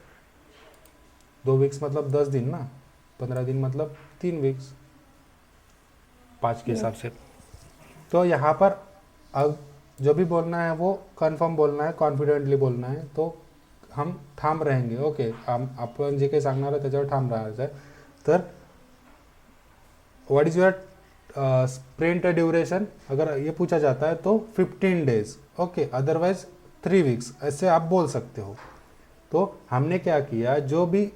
2 वीक्स मतलब 10 दिन ना, 15 दिन मतलब 3 वीक्स 5 के हिसाब से। तो यहाँ पर अब जो भी बोलना है वो कन्फर्म बोलना है, कॉन्फिडेंटली बोलना है, तो हम ठाम रहेंगे. ओके, आपण जे काही सांगणार आहे त्याच्यावर ठाम राहायचं आहे. तर what is your sprint duration, अगर ये पूछा जाता है तो 15 डेज, ओके, अदरवाइज 3 वीक्स, ऐसे आप बोल सकते हो. तो हमने क्या किया, जो भी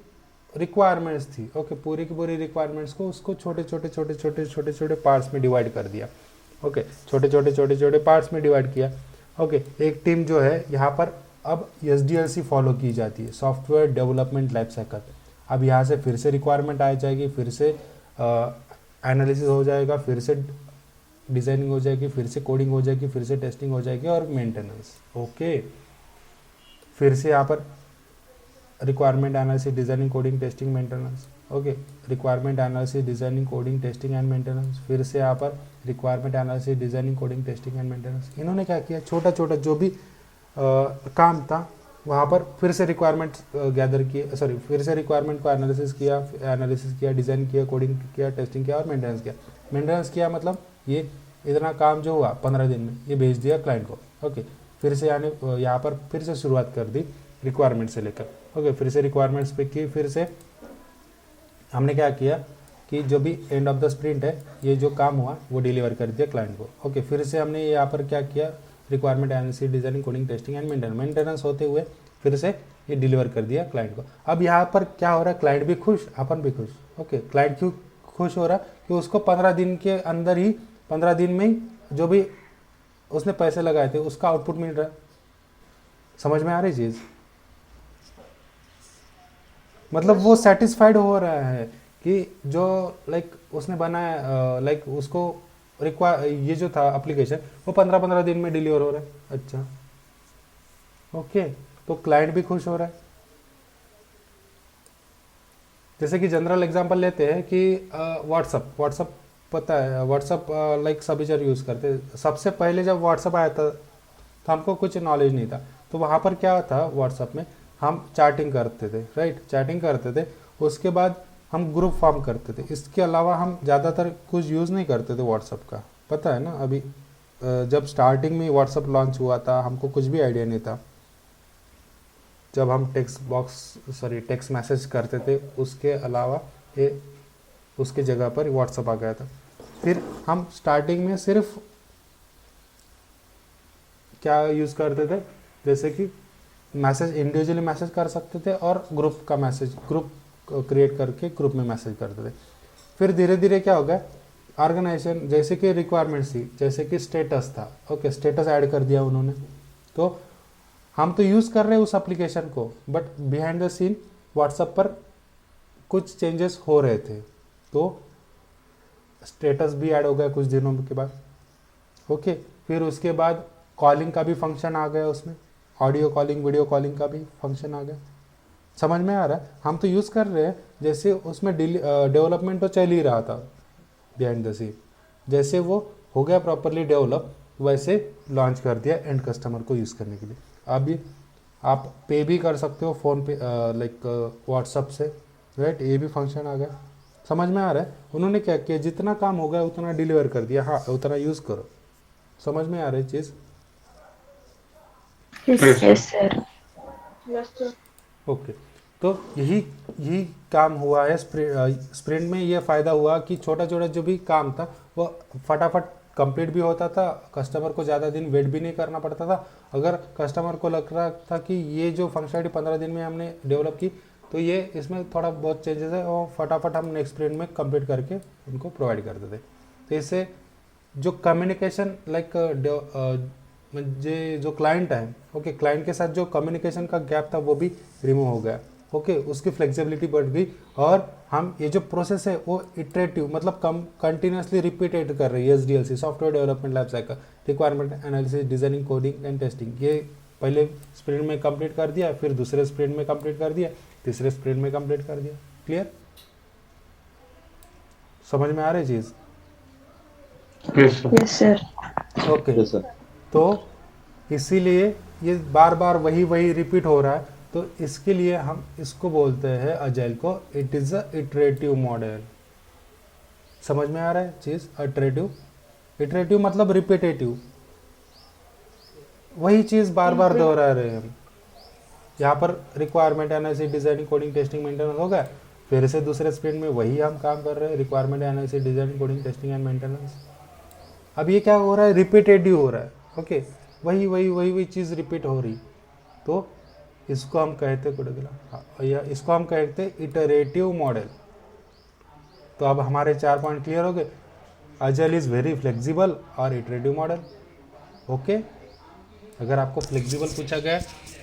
रिक्वायरमेंट्स थी, ओके, पूरी की पूरी रिक्वायरमेंट्स को उसको छोटे छोटे पार्ट्स में डिवाइड कर दिया. ओके, छोटे छोटे पार्ट्स में डिवाइड किया. ओके, एक टीम जो है यहाँ पर अब SDLC फॉलो की जाती है, सॉफ्टवेयर डेवलपमेंट लाइफ साइकिल. अब यहाँ से फिर से रिक्वायरमेंट आ जाएगी, फिर से एनालिसिस हो जाएगा, फिर से डिज़ाइनिंग हो जाएगी, फिर से कोडिंग हो जाएगी, फिर से टेस्टिंग हो जाएगी और मेंटेनेंस। ओके, फिर से यहाँ पर requirement analysis, designing, coding, testing, maintenance. Okay, requirement analysis, designing, coding, testing and maintenance. फिर से यहाँ पर requirement analysis, designing, coding, testing and maintenance. इन्होंने क्या किया, छोटा छोटा जो भी काम था वहाँ पर फिर से रिक्वायरमेंट गैदर किए, सॉरी फिर से रिक्वायरमेंट को एनालिसिस किया, डिज़ाइन किया, कोडिंग किया, टेस्टिंग किया और मेंटेनेंस किया। मेंटेनेंस किया मतलब ये इतना काम जो हुआ 15 दिन में ये भेज दिया क्लाइंट को। ओके, फिर से यहाँ पर फिर से शुरुआत कर दी रिक्वायरमेंट से लेकर। ओके, फिर से रिक्वायरमेंट्स पे की, फिर से हमने क्या किया कि जो भी एंड ऑफ द स्प्रिंट है ये जो काम हुआ वो डिलीवर कर दिया क्लाइंट को। ओके, फिर से हमने यहाँ पर क्या किया, requirement analysis, designing, coding, testing and maintenance होते हुए फिर से ये डिलीवर कर दिया क्लाइंट को। अब यहाँ पर क्या हो रहा है, क्लाइंट भी खुश, अपन भी खुश। ओके, क्लाइंट क्यों खुश हो रहा है कि उसको 15 दिन के अंदर ही, 15 दिन में ही जो भी उसने पैसे लगाए थे उसका आउटपुट मिल रहा है। समझ में आ रही चीज़, मतलब वो सेटिस्फाइड हो रहा है कि जो लाइक उसने बनाया, लाइक उसको ये जो था एप्लीकेशन वो 15-15 दिन में डिलीवर हो रहा है। अच्छा, ओके, तो क्लाइंट भी खुश हो रहा है। जैसे कि जनरल एग्जांपल लेते हैं कि व्हाट्सअप पता है, व्हाट्सअप लाइक सभी जन यूज़ करते हैं। सबसे पहले जब व्हाट्सअप आया था तो हमको कुछ नॉलेज नहीं था, तो वहाँ पर क्या था, व्हाट्सअप में हम चैटिंग करते थे, राइट, चैटिंग करते थे। उसके बाद हम ग्रुप फॉर्म करते थे। इसके अलावा हम ज़्यादातर कुछ यूज़ नहीं करते थे व्हाट्सअप का, पता है ना। अभी जब स्टार्टिंग में व्हाट्सअप लॉन्च हुआ था हमको कुछ भी आइडिया नहीं था। जब हम टेक्स्ट मैसेज करते थे उसके अलावा ये उसके जगह पर व्हाट्सअप आ गया था। फिर हम स्टार्टिंग में सिर्फ क्या यूज़ करते थे, जैसे कि मैसेज इंडिविजुअली मैसेज कर सकते थे और ग्रुप क्रिएट करके ग्रुप में मैसेज करते थे। फिर धीरे धीरे क्या हो गया, ऑर्गेनाइजेशन, जैसे कि रिक्वायरमेंट्स थी, जैसे कि स्टेटस था। ओके, स्टेटस ऐड कर दिया उन्होंने, तो हम तो यूज़ कर रहे हैं उस एप्लीकेशन को, but behind the scene WhatsApp पर कुछ चेंजेस हो रहे थे, तो स्टेटस भी ऐड हो गया कुछ दिनों के बाद। ओके, फिर उसके बाद कॉलिंग का भी फंक्शन आ गया उसमें, ऑडियो कॉलिंग, वीडियो कॉलिंग का भी फंक्शन आ गया। समझ में आ रहा है, हम तो यूज़ कर रहे हैं, जैसे उसमें डेवलपमेंट तो चल ही रहा था बिहाइंड द सीन। जैसे वो हो गया प्रॉपरली डेवलप, वैसे लॉन्च कर दिया एंड कस्टमर को यूज़ करने के लिए। अभी आप पे भी कर सकते हो फ़ोन पे, लाइक व्हाट्सअप से, राइट, ये भी फंक्शन आ गया। समझ में आ रहा है, उन्होंने क्या किया, जितना काम हो गया उतना डिलीवर कर दिया, हाँ उतना यूज़ करो। समझ में आ रही चीज़? Yes sir. Yes sir. Okay, तो यही काम हुआ है स्प्रिंट में। ये फ़ायदा हुआ कि छोटा छोटा जो भी काम था वो फटाफट कंप्लीट भी होता था, कस्टमर को ज़्यादा दिन वेट भी नहीं करना पड़ता था। अगर कस्टमर को लग रहा था कि ये जो फंक्शनलिटी 15 दिन में हमने डेवलप की तो ये इसमें थोड़ा बहुत चेंजेस है, और फटाफट हम नेक्स्ट स्प्रिंट में कंप्लीट करके उनको प्रोवाइड करते थे। तो इससे जो कम्युनिकेशन लाइक जो क्लाइंट है, ओके, क्लाइंट के साथ जो कम्युनिकेशन का गैप था वो भी रिमूव हो गया। ओके, उसकी फ्लेक्सिबिलिटी बढ़ गई, और हम ये जो प्रोसेस है वो इटरेटिव मतलब कंटिन्यूसली रिपीटेड कर रही है। SDLC, software development life cycle, requirement analysis, designing, coding and testing, ये पहले स्प्रिंट में कंप्लीट कर दिया, फिर दूसरे स्प्रिंट में कंप्लीट कर दिया, तीसरे स्प्रिंट में कंप्लीट कर दिया। क्लियर? समझ में आ रही चीज़? Yes sir. Okay, Yes, sir. तो इसीलिए ये बार बार वही रिपीट हो रहा है, तो इसके लिए हम इसको बोलते हैं अजाइल को, it is a iterative model. समझ में आ रहा है चीज़? इटरेटिव मतलब रिपीटेटिव, वही चीज़ बार बार दोहरा रहे हैं हम। यहाँ पर requirement analysis, designing, coding, testing, maintenance हो गया, फिर से दूसरे स्प्रिंट में वही हम काम कर रहे हैं, requirement analysis, designing, coding, testing and maintenance. अब ये क्या हो रहा है, रिपीटेटिव हो रहा है। ओके, वही चीज़ रिपीट हो रही, तो इसको हम कहते या इसको हम कहते इटरेटिव मॉडल। तो अब हमारे 4 पॉइंट क्लियर हो गए। अजाइल इज़ वेरी फ्लेक्सिबल और इटरेटिव मॉडल। ओके, अगर आपको फ्लेक्सिबल पूछा गया,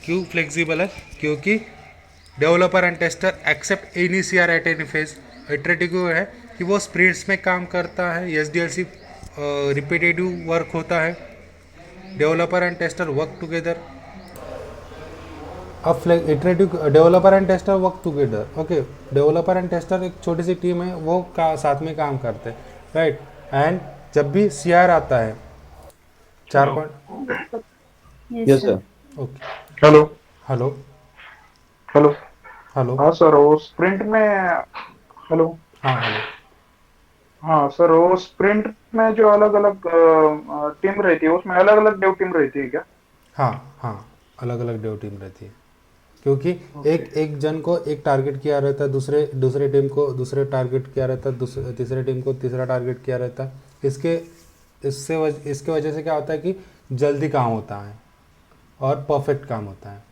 क्यों फ्लेक्सिबल है? क्योंकि developer and tester accept any CR at any phase. Iterative है कि वो स्प्रिंट्स में काम करता है, SDLC रिपीटेटिव वर्क होता है, developer and tester work together. अब iterative developer and tester work together, okay, developer and tester एक छोटी सी टीम है, वो साथ में काम करते हैं, राइट। एंड जब भी CR आता है 4 point, Yes, sir. Okay, hello hello hello hello, हाँ सर, वो स्प्रिंट में हेलो हाँ हेलो, हाँ सर, वो स्प्रिंट में जो अलग अलग टीम रहती है, उसमें अलग अलग डेव टीम रहती है क्या? हाँ हाँ, अलग अलग डेव टीम रहती है, क्योंकि Okay. एक जन को एक टारगेट किया रहता है, दूसरे टीम को दूसरे टारगेट किया रहता है, तीसरे टीम को तीसरा टारगेट किया रहता है। इसके वजह से क्या होता है कि जल्दी काम होता है और परफेक्ट काम होता है।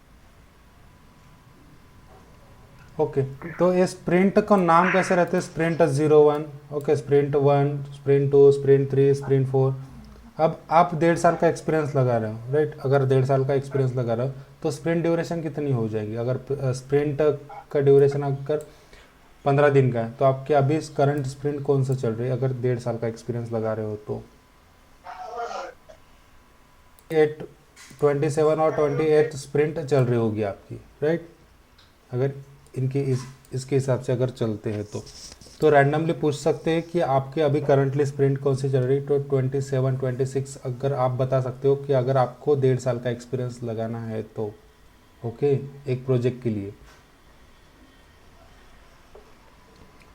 ओके, तो ये स्प्रिंट का नाम कैसे रहते हैं? Sprint 01, okay, sprint 1, sprint 2, sprint 3, sprint 4। अब आप 1.5 साल का एक्सपीरियंस लगा रहे हो, राइट। अगर 1.5 साल का एक्सपीरियंस लगा रहे हो तो स्प्रिंट ड्यूरेशन कितनी हो जाएगी? अगर स्प्रिंट का ड्यूरेशन अगर 15 दिन का है तो आपके अभी करंट स्प्रिंट कौन सा चल रही है? अगर 1.5 साल का एक्सपीरियंस लगा रहे हो तो 27 और 28 स्प्रिंट चल रही होगी आपकी, राइट। अगर इनके इसके हिसाब से अगर चलते हैं तो रैंडमली पूछ सकते हैं कि आपके अभी करंटली स्प्रिंट कौन सी चल रही है। तो 27, 26 अगर आप बता सकते हो कि अगर आपको 1.5 साल का एक्सपीरियंस लगाना है तो, ओके, एक प्रोजेक्ट के लिए।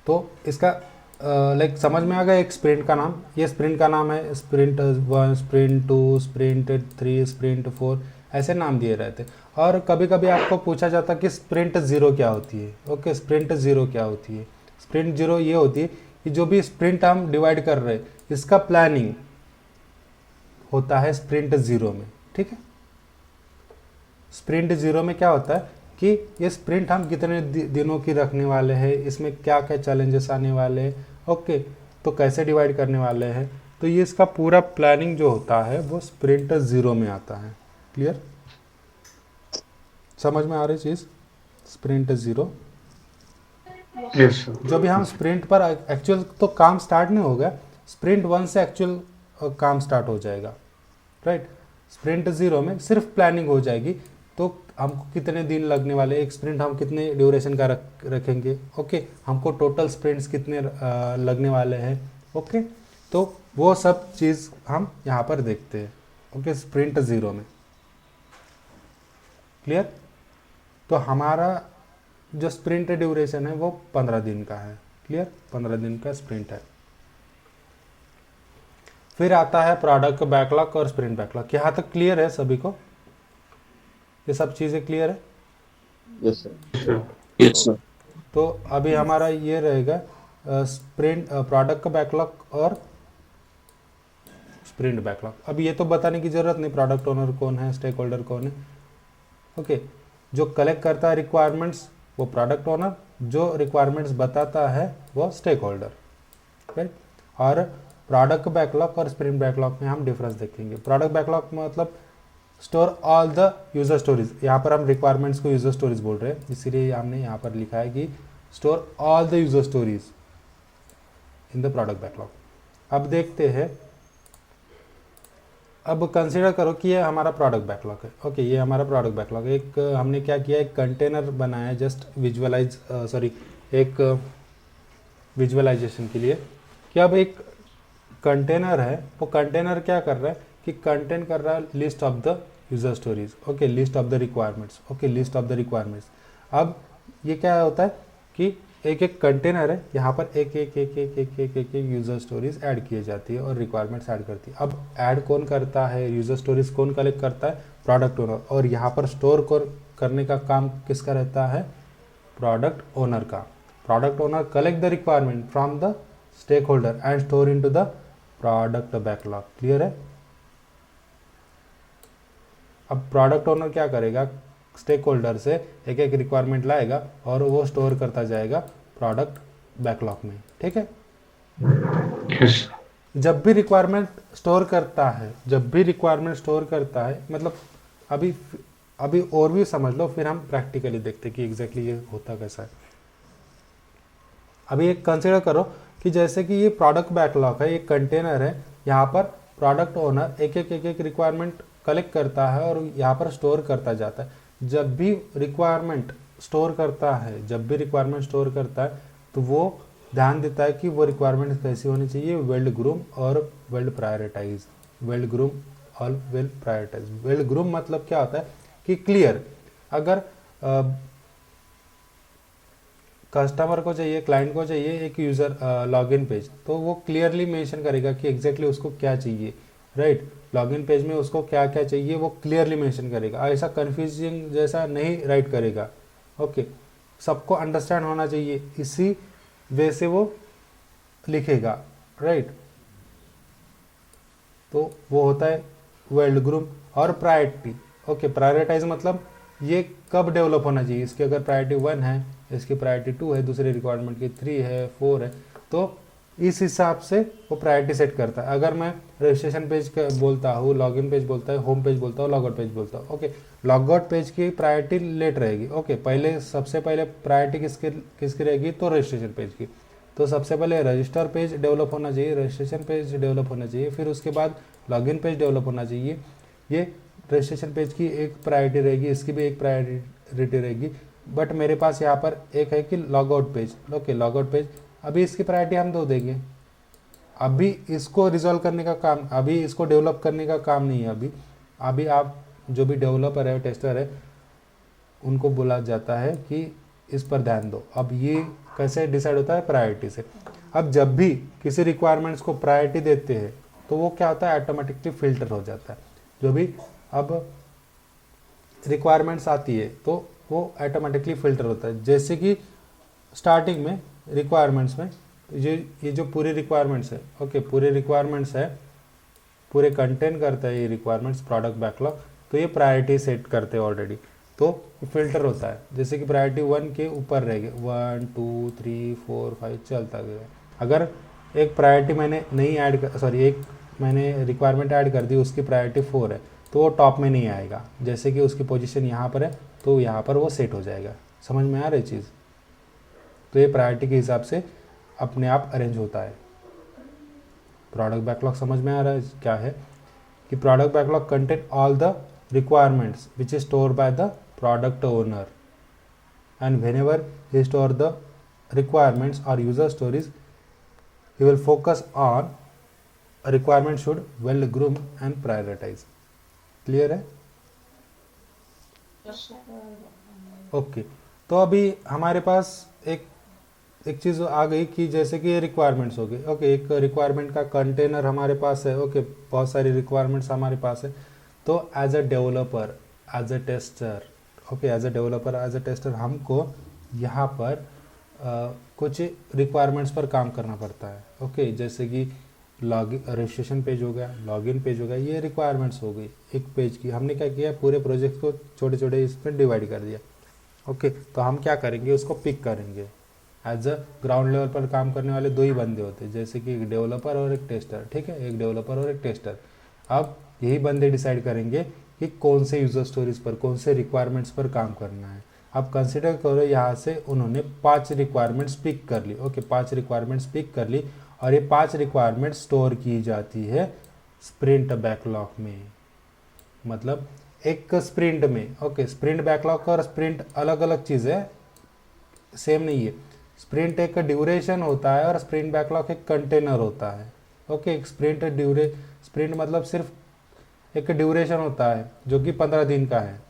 तो इसका लाइक समझ में आ गया एक स्प्रिंट का नाम। ये स्प्रिंट का नाम है, स्प्रिंट 1, स्प्रिंट 2, स्प्रिंट 3, स्प्रिंट 4, ऐसे नाम दिए रहते। और कभी कभी आपको पूछा जाता कि स्प्रिंट 0 क्या होती है? ओके, स्प्रिंट 0 क्या होती है? स्प्रिंट 0 ये होती है कि जो भी स्प्रिंट हम डिवाइड कर रहे हैं इसका प्लानिंग होता है स्प्रिंट 0 में, ठीक है। स्प्रिंट 0 में क्या होता है कि ये स्प्रिंट हम कितने दिनों की रखने वाले हैं, इसमें क्या क्या चैलेंजेस आने वाले हैं, ओके, तो कैसे डिवाइड करने वाले हैं, तो ये इसका पूरा प्लानिंग जो होता है वो स्प्रिंट 0 में आता है। क्लियर? समझ में आ रही चीज़? स्प्रिंट 0। Yes sir. जब भी हम स्प्रिंट पर एक्चुअल तो काम स्टार्ट नहीं होगा, स्प्रिंट 1 से एक्चुअल काम स्टार्ट हो जाएगा, राइट। स्प्रिंट 0 में सिर्फ प्लानिंग हो जाएगी, तो हमको कितने दिन लगने वाले, एक स्प्रिंट हम कितने ड्यूरेशन का रखेंगे, ओके, हमको टोटल स्प्रिंट्स कितने लगने वाले हैं, ओके, तो वो सब चीज़ हम यहाँ पर देखते हैं, ओके, स्प्रिंट 0 में। क्लियर? तो हमारा जो स्प्रिंट ड्यूरेशन है वो 15 दिन का है। क्लियर? 15 दिन का स्प्रिंट है। फिर आता है प्रोडक्ट बैकलॉग और स्प्रिंट बैकलॉग। यहाँ तक क्लियर है सभी को? ये सब चीज़ें क्लियर है? Yes, sir. Yes sir. तो अभी हमारा ये रहेगा स्प्रिंट प्रोडक्ट का बैकलॉग और स्प्रिंट बैकलॉग। अब ये तो बताने की जरूरत नहीं प्रोडक्ट ओनर कौन है, स्टेक होल्डर कौन है, ओके। जो कलेक्ट करता है रिक्वायरमेंट्स वो प्रोडक्ट ओनर, जो रिक्वायरमेंट्स बताता है वो स्टेक होल्डर, राइट। और प्रोडक्ट बैकलॉग और स्प्रिंट बैकलॉग में हम डिफरेंस देखेंगे। प्रोडक्ट बैकलॉग मतलब store all the user stories. यहाँ पर हम रिक्वायरमेंट्स को यूजर स्टोरीज बोल रहे हैं, इसीलिए हमने यहाँ पर लिखा है कि store all the user stories in the product backlog. अब देखते हैं, अब कंसीडर करो कि ये हमारा प्रोडक्ट बैकलॉग है, ओके, ये हमारा प्रोडक्ट बैकलॉग है। एक हमने क्या किया, एक कंटेनर बनाया जस्ट एक विजुअलाइजेशन के लिए कि अब एक कंटेनर है, वो कंटेनर क्या कर रहा है कि कंटेन कर रहा है list of the user stories, okay, list of the requirements, okay, list of the requirements. अब ये क्या होता है कि एक एक कंटेनर है, यहाँ पर एक एक एक एक एक एक एक एक यूजर स्टोरीज ऐड किए जाती है और रिक्वायरमेंट्स ऐड करती है। अब ऐड कौन करता है, यूजर स्टोरीज कौन कलेक्ट करता है, प्रोडक्ट ओनर। और यहाँ पर स्टोर करने का काम किसका रहता है, प्रोडक्ट ओनर का। Product owner collect the requirement from the stakeholder and store into the product backlog. Clear है? अब प्रोडक्ट ओनर क्या करेगा, स्टेक होल्डर से एक एक रिक्वायरमेंट लाएगा और वो स्टोर करता जाएगा प्रोडक्ट बैकलॉग में, ठीक है। यस जब भी रिक्वायरमेंट स्टोर करता है, मतलब अभी और भी समझ लो, फिर हम प्रैक्टिकली देखते कि एग्जैक्टली ये होता कैसा है। अभी एक कंसिडर करो, कि जैसे कि ये प्रोडक्ट बैकलॉग है, ये कंटेनर है, यहाँ पर प्रोडक्ट ओनर एक एक रिक्वायरमेंट कलेक्ट करता है और यहाँ पर स्टोर करता जाता है। जब भी रिक्वायरमेंट स्टोर करता है तो वो ध्यान देता है कि वो रिक्वायरमेंट कैसी होनी चाहिए, वेल्ड ग्रूम और वेल्ड प्रायोरिटाइज। वेल्ड ग्रूम और वेल्ड प्रायोरिटाइज। वेल्ड ग्रूम मतलब क्या होता है कि क्लियर, अगर कस्टमर को चाहिए, क्लाइंट को चाहिए एक यूज़र लॉगिन पेज, तो वो क्लियरली मेंशन करेगा कि एग्जैक्टली उसको क्या चाहिए, राइट। लॉगिन पेज में उसको क्या क्या चाहिए वो क्लियरली मेंशन करेगा, ऐसा कन्फ्यूजिंग जैसा नहीं राइट करेगा। ओके, सबको अंडरस्टैंड होना चाहिए, इसी वे से वो लिखेगा, राइट। तो वो होता है वेल्ड ग्रूम। और प्रायोरिटी, ओके, प्रायोरिटाइज मतलब ये कब डेवलप होना चाहिए, इसकी अगर प्रायोरिटी 1 है, इसकी प्रायोरिटी 2 है, दूसरे रिक्वायरमेंट की 3 है, 4 है, तो इस हिसाब से वो प्रायोरिटी सेट करता है। अगर मैं रजिस्ट्रेशन पेज बोलता हूँ, लॉगिन पेज बोलता है, होम पेज बोलता हूँ, लॉगआउट पेज बोलता हूँ, ओके, लॉगआउट पेज की प्रायोरिटी लेट रहेगी। ओके, पहले सबसे पहले प्रायोरिटी किसकी रहेगी, तो रजिस्ट्रेशन पेज की। तो सबसे पहले रजिस्टर पेज डेवलप होना चाहिए, रजिस्ट्रेशन पेज डेवलप होना चाहिए, फिर उसके बाद लॉगिन पेज डेवलप होना चाहिए। ये रजिस्ट्रेशन पेज की एक प्रायोरिटी रहेगी, इसकी भी एक प्रायोरिटी रहेगी। बट मेरे पास यहाँ पर एक है कि logout page. Okay, logout page, अभी इसकी प्रायोरिटी हम 2 देंगे। अभी इसको रिजॉल्व करने का काम, अभी इसको डेवलप करने का काम नहीं है। अभी आप जो भी डेवलपर है, टेस्टर है, उनको बोला जाता है कि इस पर ध्यान दो। अब ये कैसे डिसाइड होता है, प्रायोरिटी से। अब जब भी किसी रिक्वायरमेंट्स को प्रायोरिटी देते हैं तो वो क्या होता है, ऑटोमेटिकली फिल्टर हो जाता है। जो भी अब रिक्वायरमेंट्स आती है तो वो ऑटोमेटिकली फिल्टर होता है। जैसे कि स्टार्टिंग में रिक्वायरमेंट्स में ये जो पूरी रिक्वायरमेंट्स है, ओके, पूरे रिक्वायरमेंट्स है, पूरे कंटेन करता है ये रिक्वायरमेंट्स प्रोडक्ट बैकलॉग, तो ये प्रायोरिटी सेट करते हैं ऑलरेडी, तो फिल्टर होता है। जैसे कि प्रायोरिटी 1 के ऊपर रहेगी, 1 2 3 4 5 चलता गया। अगर एक प्रायोरिटी मैंने नहीं एक मैंने रिक्वायरमेंट ऐड कर दी, उसकी प्रायोरिटी 4 है, तो वो टॉप में नहीं आएगा। जैसे कि उसकी पोजीशन यहाँ पर है तो यहाँ पर वो सेट हो जाएगा। समझ में आ रही चीज़? तो ये प्रायोरिटी के हिसाब से अपने आप अरेंज होता है। प्रोडक्ट बैकलॉग समझ में आ रहा है क्या है, कि product backlog contain all the requirements which is store by the product owner, and whenever he store the requirements or user stories, he will focus on requirement should well groom and prioritize. Clear है? Okay, तो अभी हमारे पास एक चीज़ आ गई कि जैसे कि ये रिक्वायरमेंट्स हो गई। ओके, एक रिक्वायरमेंट का कंटेनर हमारे पास है। ओके, बहुत सारी रिक्वायरमेंट्स हमारे पास है। तो as a developer, as a tester, okay, as a developer, as a tester, हमको यहाँ पर कुछ रिक्वायरमेंट्स पर काम करना पड़ता है। ओके, जैसे कि रजिस्ट्रेशन पेज हो गया, लॉगिन पेज हो गया, ये रिक्वायरमेंट्स हो गई एक पेज की। हमने क्या किया, पूरे प्रोजेक्ट को छोटे छोटे इसमें डिवाइड कर दिया। ओके, तो हम क्या करेंगे, उसको पिक करेंगे। एज अ ग्राउंड लेवल पर काम करने वाले 2 ही बंदे होते हैं, जैसे कि एक डेवलपर और एक टेस्टर। ठीक है, एक डेवलपर और एक टेस्टर। अब यही बंदे डिसाइड करेंगे कि कौन से यूजर स्टोरीज पर, कौन से रिक्वायरमेंट्स पर काम करना है। अब कंसिडर करो यहाँ से उन्होंने 5 रिक्वायरमेंट्स पिक कर ली। ओके, 5 रिक्वायरमेंट्स पिक कर ली और ये 5 रिक्वायरमेंट स्टोर की जाती है स्प्रिंट बैकलॉग में। मतलब एक स्प्रिंट में, ओके, स्प्रिंट बैकलॉग और स्प्रिंट अलग अलग चीज़ें, सेम नहीं है। स्प्रिंट एक ड्यूरेशन होता है और स्प्रिंट बैकलॉग एक कंटेनर होता है। ओके, एक स्प्रिंट मतलब सिर्फ एक ड्यूरेशन होता है जो कि 15 दिन का है,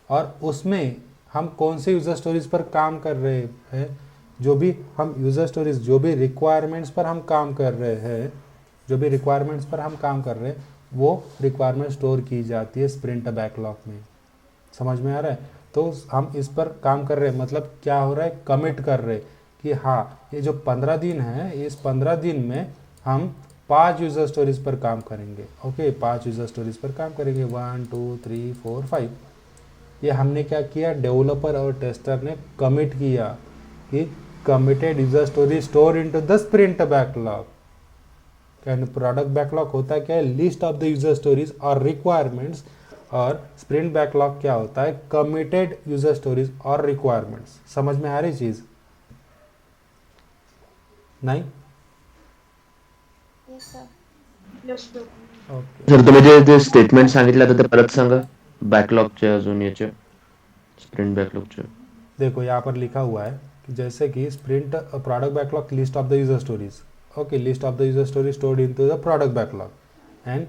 और उसमें हम कौन से यूज़र स्टोरीज पर काम कर रहे हैं, जो भी हम यूज़र स्टोरीज, जो भी रिक्वायरमेंट्स पर हम काम कर रहे हैं, वो रिक्वायरमेंट स्टोर की जाती है स्प्रिंट बैकलॉग में। समझ में आ रहा है? तो हम इस पर काम कर रहे हैं, मतलब क्या हो रहा है, कमिट कर रहे हैं कि हाँ, ये जो 15 दिन है, इस 15 दिन में हम 5 यूज़र स्टोरीज पर काम करेंगे। ओके, 5 यूज़र स्टोरीज पर काम करेंगे, 1 2 3 4 5। ये हमने क्या किया, डेवलपर और टेस्टर ने कमिट किया कि committed user story store into the sprint backlog. And product backlog होता है क्या है, list of the user stories और रिक्वायरमेंट्स, और स्प्रिंट बैकलॉग क्या होता है, कमिटेड यूजर स्टोरीज और रिक्वायरमेंट्स। समझ में आ रही चीज? नाही Yes, sir. ओके सर तुम्ही जे स्टेटमेंट सांगितलं होतं ते परत सांगा बॅकलॉगचे अजून याचे स्प्रिंट बॅकलॉगचे. देखो यहाँ पर लिखा हुआ है कि जैसे कि sprint product backlog list of the user stories. Okay, list of the user story stored into the product backlog and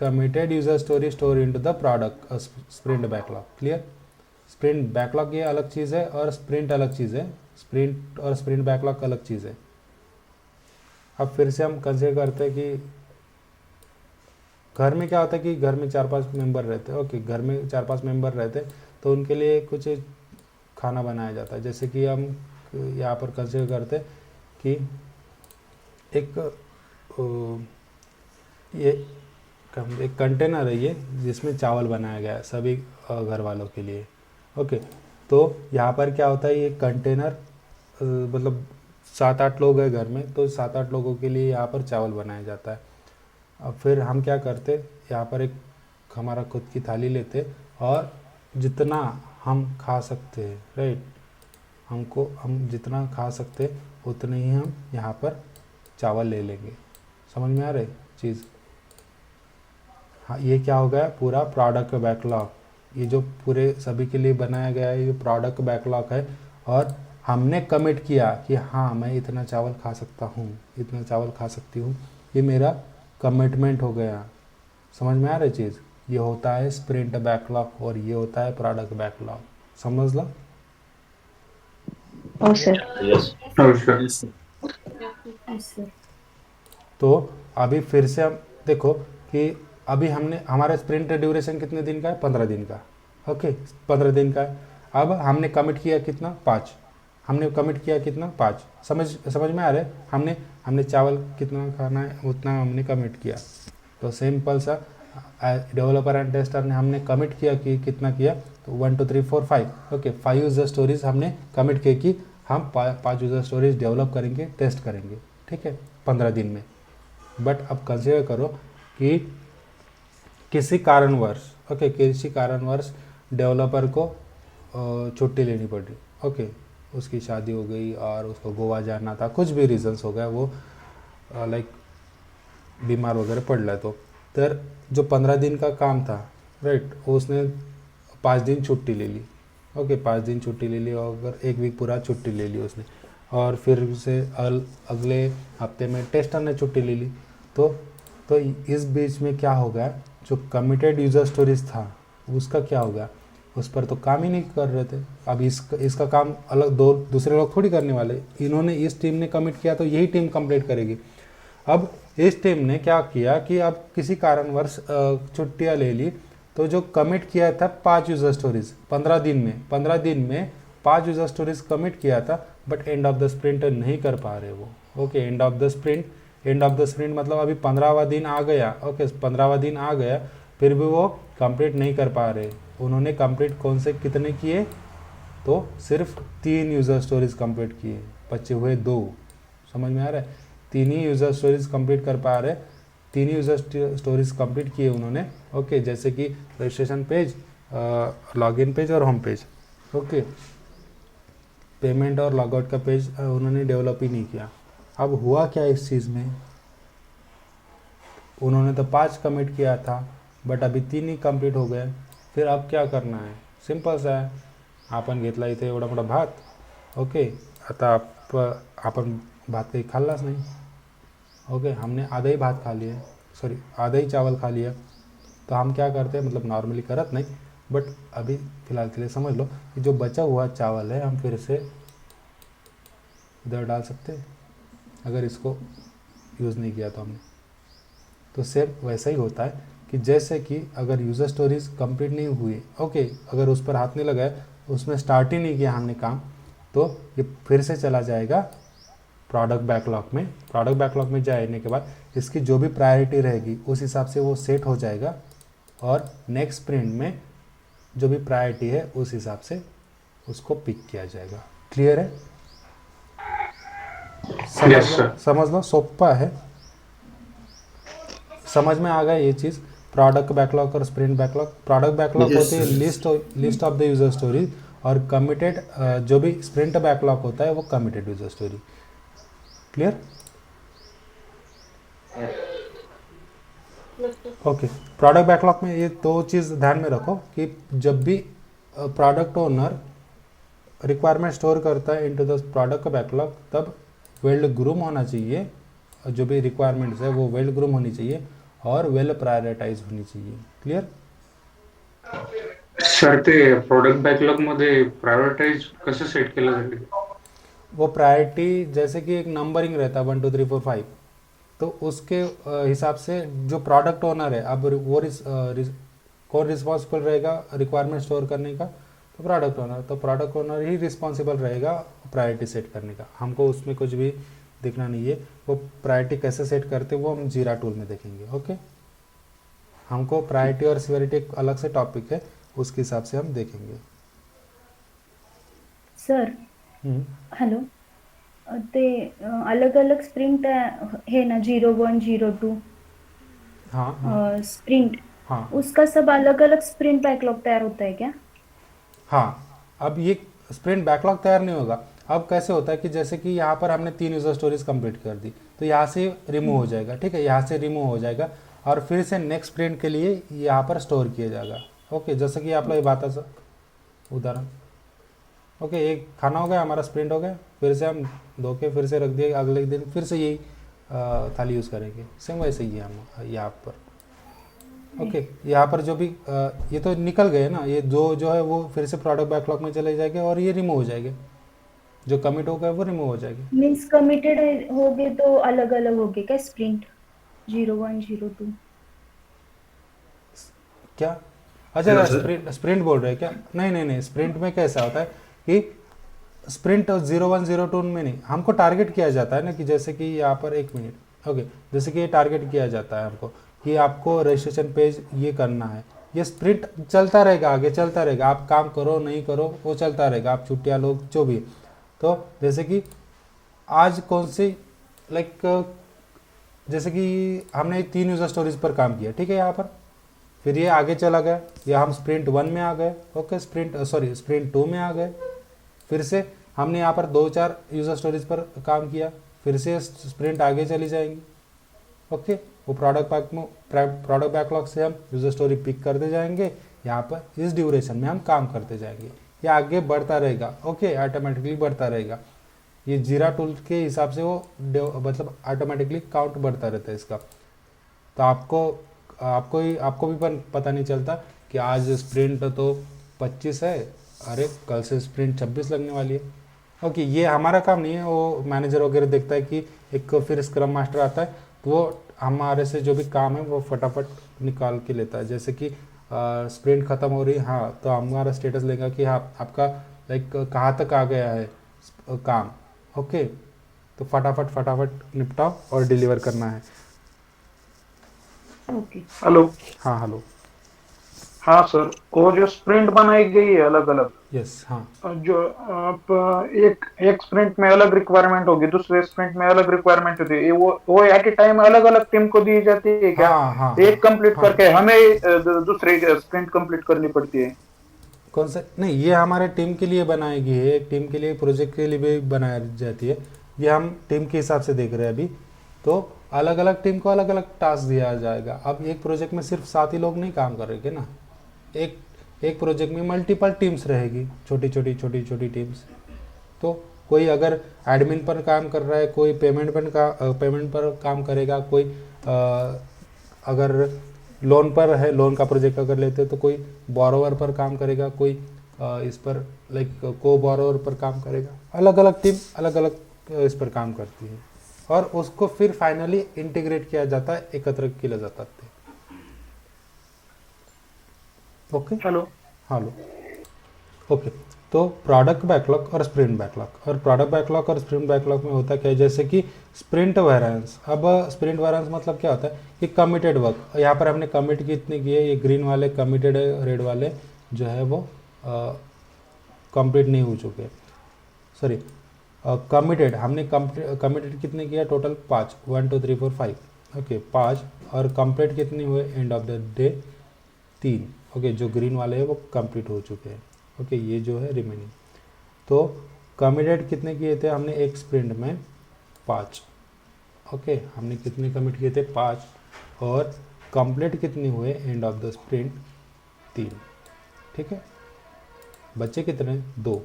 committed user story store into the product sprint backlog. Clear. Sprint backlog ये अलग चीज़ है और sprint अलग चीज़ है. Sprint और sprint backlog अलग चीज़ है. अब फिर से हम कंसिडर करते हैं कि घर में क्या होता है कि घर में 4-5 मेंबर रहते हैं. ओके, घर में 4-5 मेंबर रहते हैं तो उनके लिए कुछ खाना बनाया जाता है. जैसे कि हम यहाँ पर कंसिडर करते हैं कि एक कंटेनर है ये जिसमें चावल बनाया गया है सभी घर वालों के लिए. ओके, तो यहाँ पर क्या होता है, ये कंटेनर मतलब 7-8 लोग हैं घर में, तो 7-8 लोगों के लिए यहाँ पर चावल बनाया जाता है. अब फिर हम क्या करते, यहाँ पर एक हमारा खुद की थाली लेते और जितना हम खा सकते हैं, राइट, हम जितना खा सकते उतने ही हम यहाँ पर चावल ले लेंगे. समझ में आ रहा है चीज़. हाँ, ये क्या हो गया, पूरा प्रोडक्ट बैकलॉग. ये जो पूरे सभी के लिए बनाया गया है ये प्रोडक्ट बैकलॉग है और हमने कमिट किया कि हाँ मैं इतना चावल खा सकता हूँ, इतना चावल खा सकती हूँ. ये मेरा कमिटमेंट हो गया. समझ में आ रही चीज़. ये होता है स्प्रिंट बैकलॉग और ये होता है प्रोडक्ट बैकलॉग. समझ लो. Oh, sir. Yes. Yes, sir. Yes, sir. तो अभी फिर से हम देखो कि अभी हमने हमारा स्प्रिंट ड्यूरेशन कितने दिन का है, 15 दिन का. ओके, 15 दिन का है. अब हमने कमिट किया कितना, 5. हमने कमिट किया कितना, 5. समझ में आ रहा है. हमने चावल कितना खाना है उतना हमने कमिट किया. तो सिंपल सा डेवलपर एंड टेस्टर ने हमने कमिट किया कि कितना किया, तो 1 2 3 4 5. ओके, 5 यूजर स्टोरीज हमने कमिट किया कि हम 5 यूजर स्टोरीज डेवलप करेंगे, टेस्ट करेंगे. ठीक है, 15 दिन में. बट अब कंसिडर करो कि किसी कारणवश डेवलपर को छुट्टी लेनी पड़ी. ओके, उसकी शादी हो गई और उसको गोवा जाना था, कुछ भी रीजंस हो गया, वो लाइक बीमार वगैरह पड़ रहा है. तो जो 15 दिन का काम था, राइट, उसने 5 दिन छुट्टी ले ली. ओके, 5 दिन छुट्टी ले ली और अगर 1 वीक पूरा छुट्टी ले ली उसने, और फिर उसे अगले हफ्ते में टेस्टर ने छुट्टी ले ली. तो इस बीच में क्या हो गया, जो कमिटेड यूजर स्टोरीज था उसका क्या हो गया, उस पर तो काम ही नहीं कर रहे थे. अब इसका काम अलग दूसरे लोग थोड़ी करने वाले. इन्होंने, इस टीम ने कमिट किया तो यही टीम कंप्लीट करेगी. अब इस टीम ने क्या किया कि अब किसी कारणवश छुट्टियाँ ले ली, तो जो कमिट किया था 5 यूजर स्टोरीज 15 दिन में 5 यूजर स्टोरीज कमिट किया था, but end of the sprint नहीं कर पा रहे वो. Okay, end of the sprint मतलब अभी 15वां दिन आ गया. ओके, 15वां दिन आ गया, फिर भी वो कंप्लीट नहीं कर पा रहे. उन्होंने कंप्लीट कौन से कितने किए, तो सिर्फ 3 यूजर स्टोरीज कंप्लीट किए, बचे हुए 2. समझ में आ रहा है. 3 ही यूजर स्टोरीज कंप्लीट कर पा रहे, 3 ही यूजर स्टोरीज कंप्लीट किए उन्होंने. ओके, जैसे कि रजिस्ट्रेशन पेज, लॉगिन पेज और होम पेज. ओके, पेमेंट और लॉगआउट का पेज उन्होंने डेवलप ही नहीं किया. अब हुआ क्या इस चीज़ में, उन्होंने तो 5 कमिट किया था बट अभी 3 ही कंप्लीट हो गए. फिर अब क्या करना है, सिंपल सा आहे. आपण घेतला इथे एवढा मोठा भात. ओके, आता आपण भात काही खाल्लाच नाही. ओके, हमने आधा ही भात खा लिया, सॉरी आधा ही चावल खा लिया. तो हम क्या करते हैं, मतलब नॉर्मली करत नहीं, बट अभी फ़िलहाल के लिए समझ लो कि जो बचा हुआ चावल है हम फिर से इधर डाल सकते हैं अगर इसको यूज़ नहीं किया तो हमने. तो सेम वैसा ही होता है कि जैसे कि अगर यूज़र स्टोरीज कंप्लीट नहीं हुई, ओके, अगर उस पर हाथ नहीं लगाया, उसमें स्टार्ट ही नहीं किया हमने काम, तो ये फिर से चला जाएगा प्रोडक्ट बैकलॉग में. प्रोडक्ट बैकलॉग में जाने के बाद इसकी जो भी प्रायोरिटी रहेगी उस हिसाब से वो सेट हो जाएगा और नेक्स्ट स्प्रिंट में जो भी प्रायोरिटी है उस हिसाब से उसको पिक किया जाएगा. क्लियर है? समझ लो, सोपा है. समझ में आ गया ये चीज़. प्रोडक्ट बैकलॉग और स्प्रिंट बैकलॉग. प्रोडक्ट बैकलॉग होती है list of the user story और कमिटेड, जो भी स्प्रिंट बैकलॉग होता है वो committed user story. Clear? Okay, product backlog में ये दो चीज़ ध्यान में रखो कि जब भी प्रोडक्ट ओनर रिक्वायरमेंट स्टोर करता है इनटू द प्रोडक्ट का बैकलॉग, तब वेल ग्रूम होना चाहिए, जो भी रिक्वायरमेंट्स है वो वेल ग्रूम होनी चाहिए और वेल प्रायोरिटाइज होनी चाहिए। क्लियर? सर ते प्रोडक्ट बॅकलॉग मध्ये प्रायोरिटाइज कसं सेट केलं जाते? वो प्रायोरिटी जैसे कि एक नंबरिंग रहता है 1 2 3 4 5, तो उसके हिसाब से जो प्रोडक्ट ओनर है, अब वो कौन रिस्पॉन्सिबल रहेगा रिक्वायरमेंट स्टोर करने का? तो प्रोडक्ट ओनर। तो प्रोडक्ट ओनर ही रिस्पॉन्सिबल रहेगा प्रायोरिटी सेट करने का। हमको उसमें कुछ भी दिखना नहीं है। वो प्रायोरिटी कैसे सेट करते वो हम जीरा टूल में देखेंगे। ओके, हमको प्रायोरिटी और सिवियरिटी एक अलग से टॉपिक है, उसके हिसाब से हम देखेंगे। सर हॅलो, ते अलग अलग स्प्रिंट है ना, 01 02 हाँ स्प्रिंट, हाँ उसका सब अलग अलग स्प्रिंट बैकलॉग तैयार होता है क्या? हाँ, अब ये स्प्रिंट बैकलॉग तैयार नहीं होगा। अब कैसे होता है कि जैसे कि यहाँ पर हमने 3 यूजर स्टोरीज कंप्लीट कर दी, तो यहाँ से रिमूव हो जाएगा। ठीक है, यहाँ से रिमूव हो जाएगा और फिर से नेक्स्ट स्प्रिंट के लिए यहाँ पर स्टोर किया जाएगा। ओके, जैसे कि आप लोग बात उदाहरण, ओके, एक खाना हो गया हमारा, स्प्रिंट हो गया, फिर से हम धो के फिर से रख दिए, अगले दिन फिर से यही थाली यूज़ करेंगे। सेम वैसे ही है हम यहाँ पर। ओके, यहाँ पर जो भी ये तो निकल गए ना, ये जो है वो फिर से प्रोडक्ट बैकलॉग में चले जाएंगे और ये रिमूव हो जाएंगे। जो कमिट हो गए वो रिमूव हो जाएगी। मीन्स कमिटेड हो गए तो अलग अलग हो गए क्या स्प्रिंट 01 02? क्या? अच्छा, स्प्रिंट बोल रहे हैं क्या? नहीं, स्प्रिंट में कैसा होता है कि स्प्रिंट 01 02 में नहीं, हमको टारगेट किया जाता है ना, कि जैसे कि यहाँ पर 1 मिनट, ओके, जैसे कि ये टारगेट किया जाता है हमको कि आपको रजिस्ट्रेशन पेज ये करना है। ये स्प्रिंट चलता रहेगा, आगे चलता रहेगा, आप काम करो नहीं करो वो चलता रहेगा, आप छुट्टियाँ लोग जो भी। तो जैसे कि आज कौन सी जैसे कि हमने 3 यूजर स्टोरीज पर काम किया, ठीक है, यहाँ पर फिर ये आगे चला गया, या हम स्प्रिंट 1 में आ गए, ओके, स्प्रिंट 2 में आ गए, फिर से हमने यहाँ पर 2-4 यूजर स्टोरीज पर काम किया, फिर से स्प्रिंट आगे चली जाएंगी। ओके, वो प्रोडक्ट बैकलॉग से हम यूजर स्टोरी पिक करते जाएंगे, यहाँ पर इस ड्यूरेशन में हम काम करते जाएंगे, ये आगे बढ़ता रहेगा। ओके, ऑटोमेटिकली बढ़ता रहेगा। ये जीरा टूल के हिसाब से वो मतलब ऑटोमेटिकली काउंट बढ़ता रहता है इसका। तो आपको भी पता नहीं चलता कि आज स्प्रिंट तो 25 है, अरे कल से स्प्रिंट 26 लगने वाली है। ओके, ये हमारा काम नहीं है, वो मैनेजर वगैरह देखता है कि एक फिर स्क्रम मास्टर आता है, तो वो हमारे से जो भी काम है वो फटाफट निकाल के लेता है। जैसे कि स्प्रिंट ख़त्म हो रही है, हाँ, तो हमारा स्टेटस लेगा कि हाँ आपका कहाँ तक आ गया है काम। ओके, तो फटाफट निपटाओ और डिलीवर करना है। Okay, hello. हाँ हेलो, हाँ सर, वो जो स्प्रिंट बनाई गई है अलग अलग, यस, हाँ जो आप एक स्प्रिंट में अलग रिक्वायरमेंट होगी, दूसरे स्प्रिंट में अलग रिक्वायरमेंट होती है, वो एट ए टाइम अलग अलग टीम को दी जाती है क्या? हाँ एक कंप्लीट हाँ। करके हमें दूसरे स्प्रिंट कंप्लीट करनी पड़ती है? कौन सा? नहीं, ये हमारे टीम के लिए बनाई गई है, टीम के लिए, प्रोजेक्ट के लिए भी बनाई जाती है। ये हम टीम के हिसाब से देख रहे हैं अभी। तो अलग अलग टीम को अलग अलग टास्क दिया जाएगा। अब एक प्रोजेक्ट में सिर्फ 7 ही लोग नहीं काम करेंगे ना, एक प्रोजेक्ट में मल्टीपल टीम्स रहेगी, छोटी छोटी टीम्स। तो कोई अगर एडमिन पर काम कर रहा है, कोई पेमेंट पर काम करेगा, कोई अगर लोन पर है, लोन का प्रोजेक्ट अगर लेते हैं तो कोई बोरोवर पर काम करेगा, कोई इस पर को बोरोवर पर काम करेगा। अलग अलग टीम अलग अलग इस पर काम करती है और उसको फिर फाइनली इंटीग्रेट किया जाता है, एकत्र किया जाता है। Okay, hello. ओके, तो प्रोडक्ट बैकलॉग और स्प्रिंट बैकलॉग, और प्रोडक्ट बैकलॉग और स्प्रिंट बैकलॉग में होता क्या है, जैसे कि स्प्रिंट वेरिएंस। अब स्प्रिंट वेरिएंस मतलब क्या होता है कि कमिटेड वर्क, यहाँ पर हमने कमिट कितने किए, ये ग्रीन वाले कमिटेड है, रेड वाले जो है वो कंप्लीट नहीं हो चुके, सॉरी कमिटेड, हमने कमिटेड कितने किया, टोटल 5, 1 2 3 4 5, ओके 5, और कंप्लीट कितने हुए end of the day 3। Okay, जो ग्रीन वाले हैं वो कंप्लीट हो चुके हैं। ओके, ये जो है रिमेनिंग। तो कमिटेड कितने किए थे हमने एक स्प्रिंट में, 5। ओके, हमने कितने कमिट किए थे? 5। और कंप्लीट कितने हुए एंड ऑफ द स्प्रिंट? 3। ठीक है, बच्चे कितने? 2।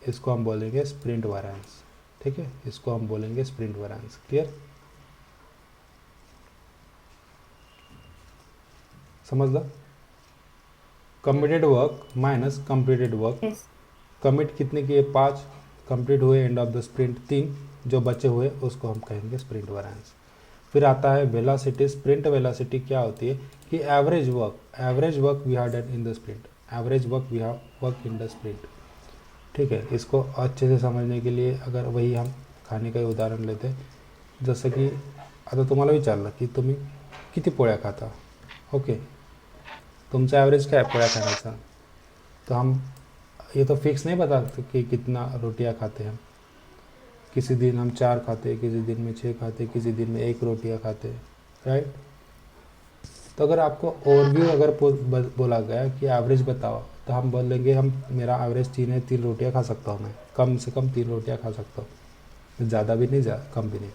इसको हम बोलेंगे स्प्रिंट वेरिएंस। ठीक है, इसको हम बोलेंगे स्प्रिंट वेरिएंस। क्लियर? समझ लो, committed work minus completed work. Yes commit कितने किए? 5। कंप्लीट हुए एंड ऑफ द स्प्रिंट 3। जो बचे हुए उसको हम कहेंगे स्प्रिंट वेरिएंस। फिर आता है वेलोसिटी। स्प्रिंट वेलोसिटी क्या होती है कि average work we have done in the sprint, average work we have work in the sprint. ठीक है, इसको अच्छे से समझने के लिए अगर वही हम खाने का ही उदाहरण लेते, जसं की आता तुम्हाला विचारलं की तुम्ही किती पोळ्या खाता, ओके, तुमचा एवरेज क्या है पोळ्या खाण्याचा, तो हम ये तो फिक्स नहीं बता सकते कि कितना रोटियां खाते हैं हम। किसी दिन हम 4 खाते, किसी दिन में 6 खाते, किसी दिन में 1 रोटियां खाते, राइट। तो अगर आपको ओवरव्यू अगर बोला गया कि एवरेज बताओ, तो हम बोल देंगे हम मेरा एवरेज 3 है, 3 रोटियां खा सकता हूँ मैं, कम से कम 3 रोटियां खा सकता हूँ, ज़्यादा भी नहीं, कम भी नहीं।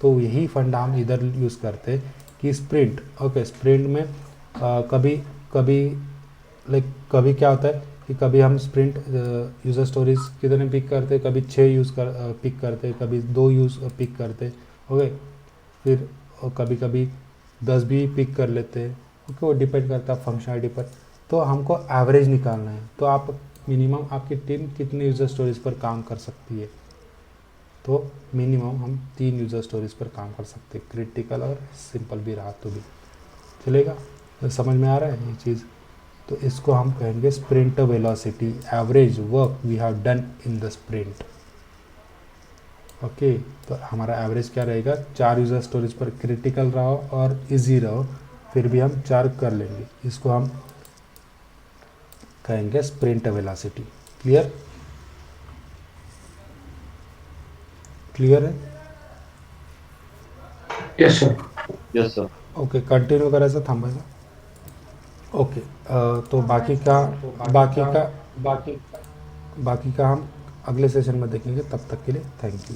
तो यही फंडा हम इधर यूज़ करते हैं कि स्प्रिंट, ओके, स्प्रिंट में कभी क्या होता है कि कभी हम स्प्रिंट यूज़र स्टोरीज कितने पिक करते, कभी 6 पिक करते, कभी 2 पिक करते, ओके, फिर कभी कभी 10 भी पिक कर लेते हैं, ओके, वो डिपेंड करता है फंक्शनलिटी पर। तो हमको एवरेज निकालना है, तो आप मिनिमम आपकी टीम कितने यूज़र स्टोरीज पर काम कर सकती है, तो मिनिमम हम 3 यूज़र स्टोरीज पर काम कर सकते हैं, क्रिटिकल और सिंपल भी रहा तो भी चलेगा। तो समझ में आ रहा है ये चीज़? तो इसको हम कहेंगे sprint velocity, average work we have done in the sprint. Okay, तो हमारा एवरेज क्या रहेगा? 4 यूज़र स्टोरेज पर क्रिटिकल रहो और इजी रहो, फिर भी हम 4 कर लेंगे, इसको हम कहेंगे स्प्रिंट वेलोसिटी। क्लियर? क्लियर है? Yes sir. Yes, sir. Okay, continue करायचं, थांबायचं? ओके, तो बाकी का हम अगले सेशन में देखेंगे। तब तक के लिए थैंक यू।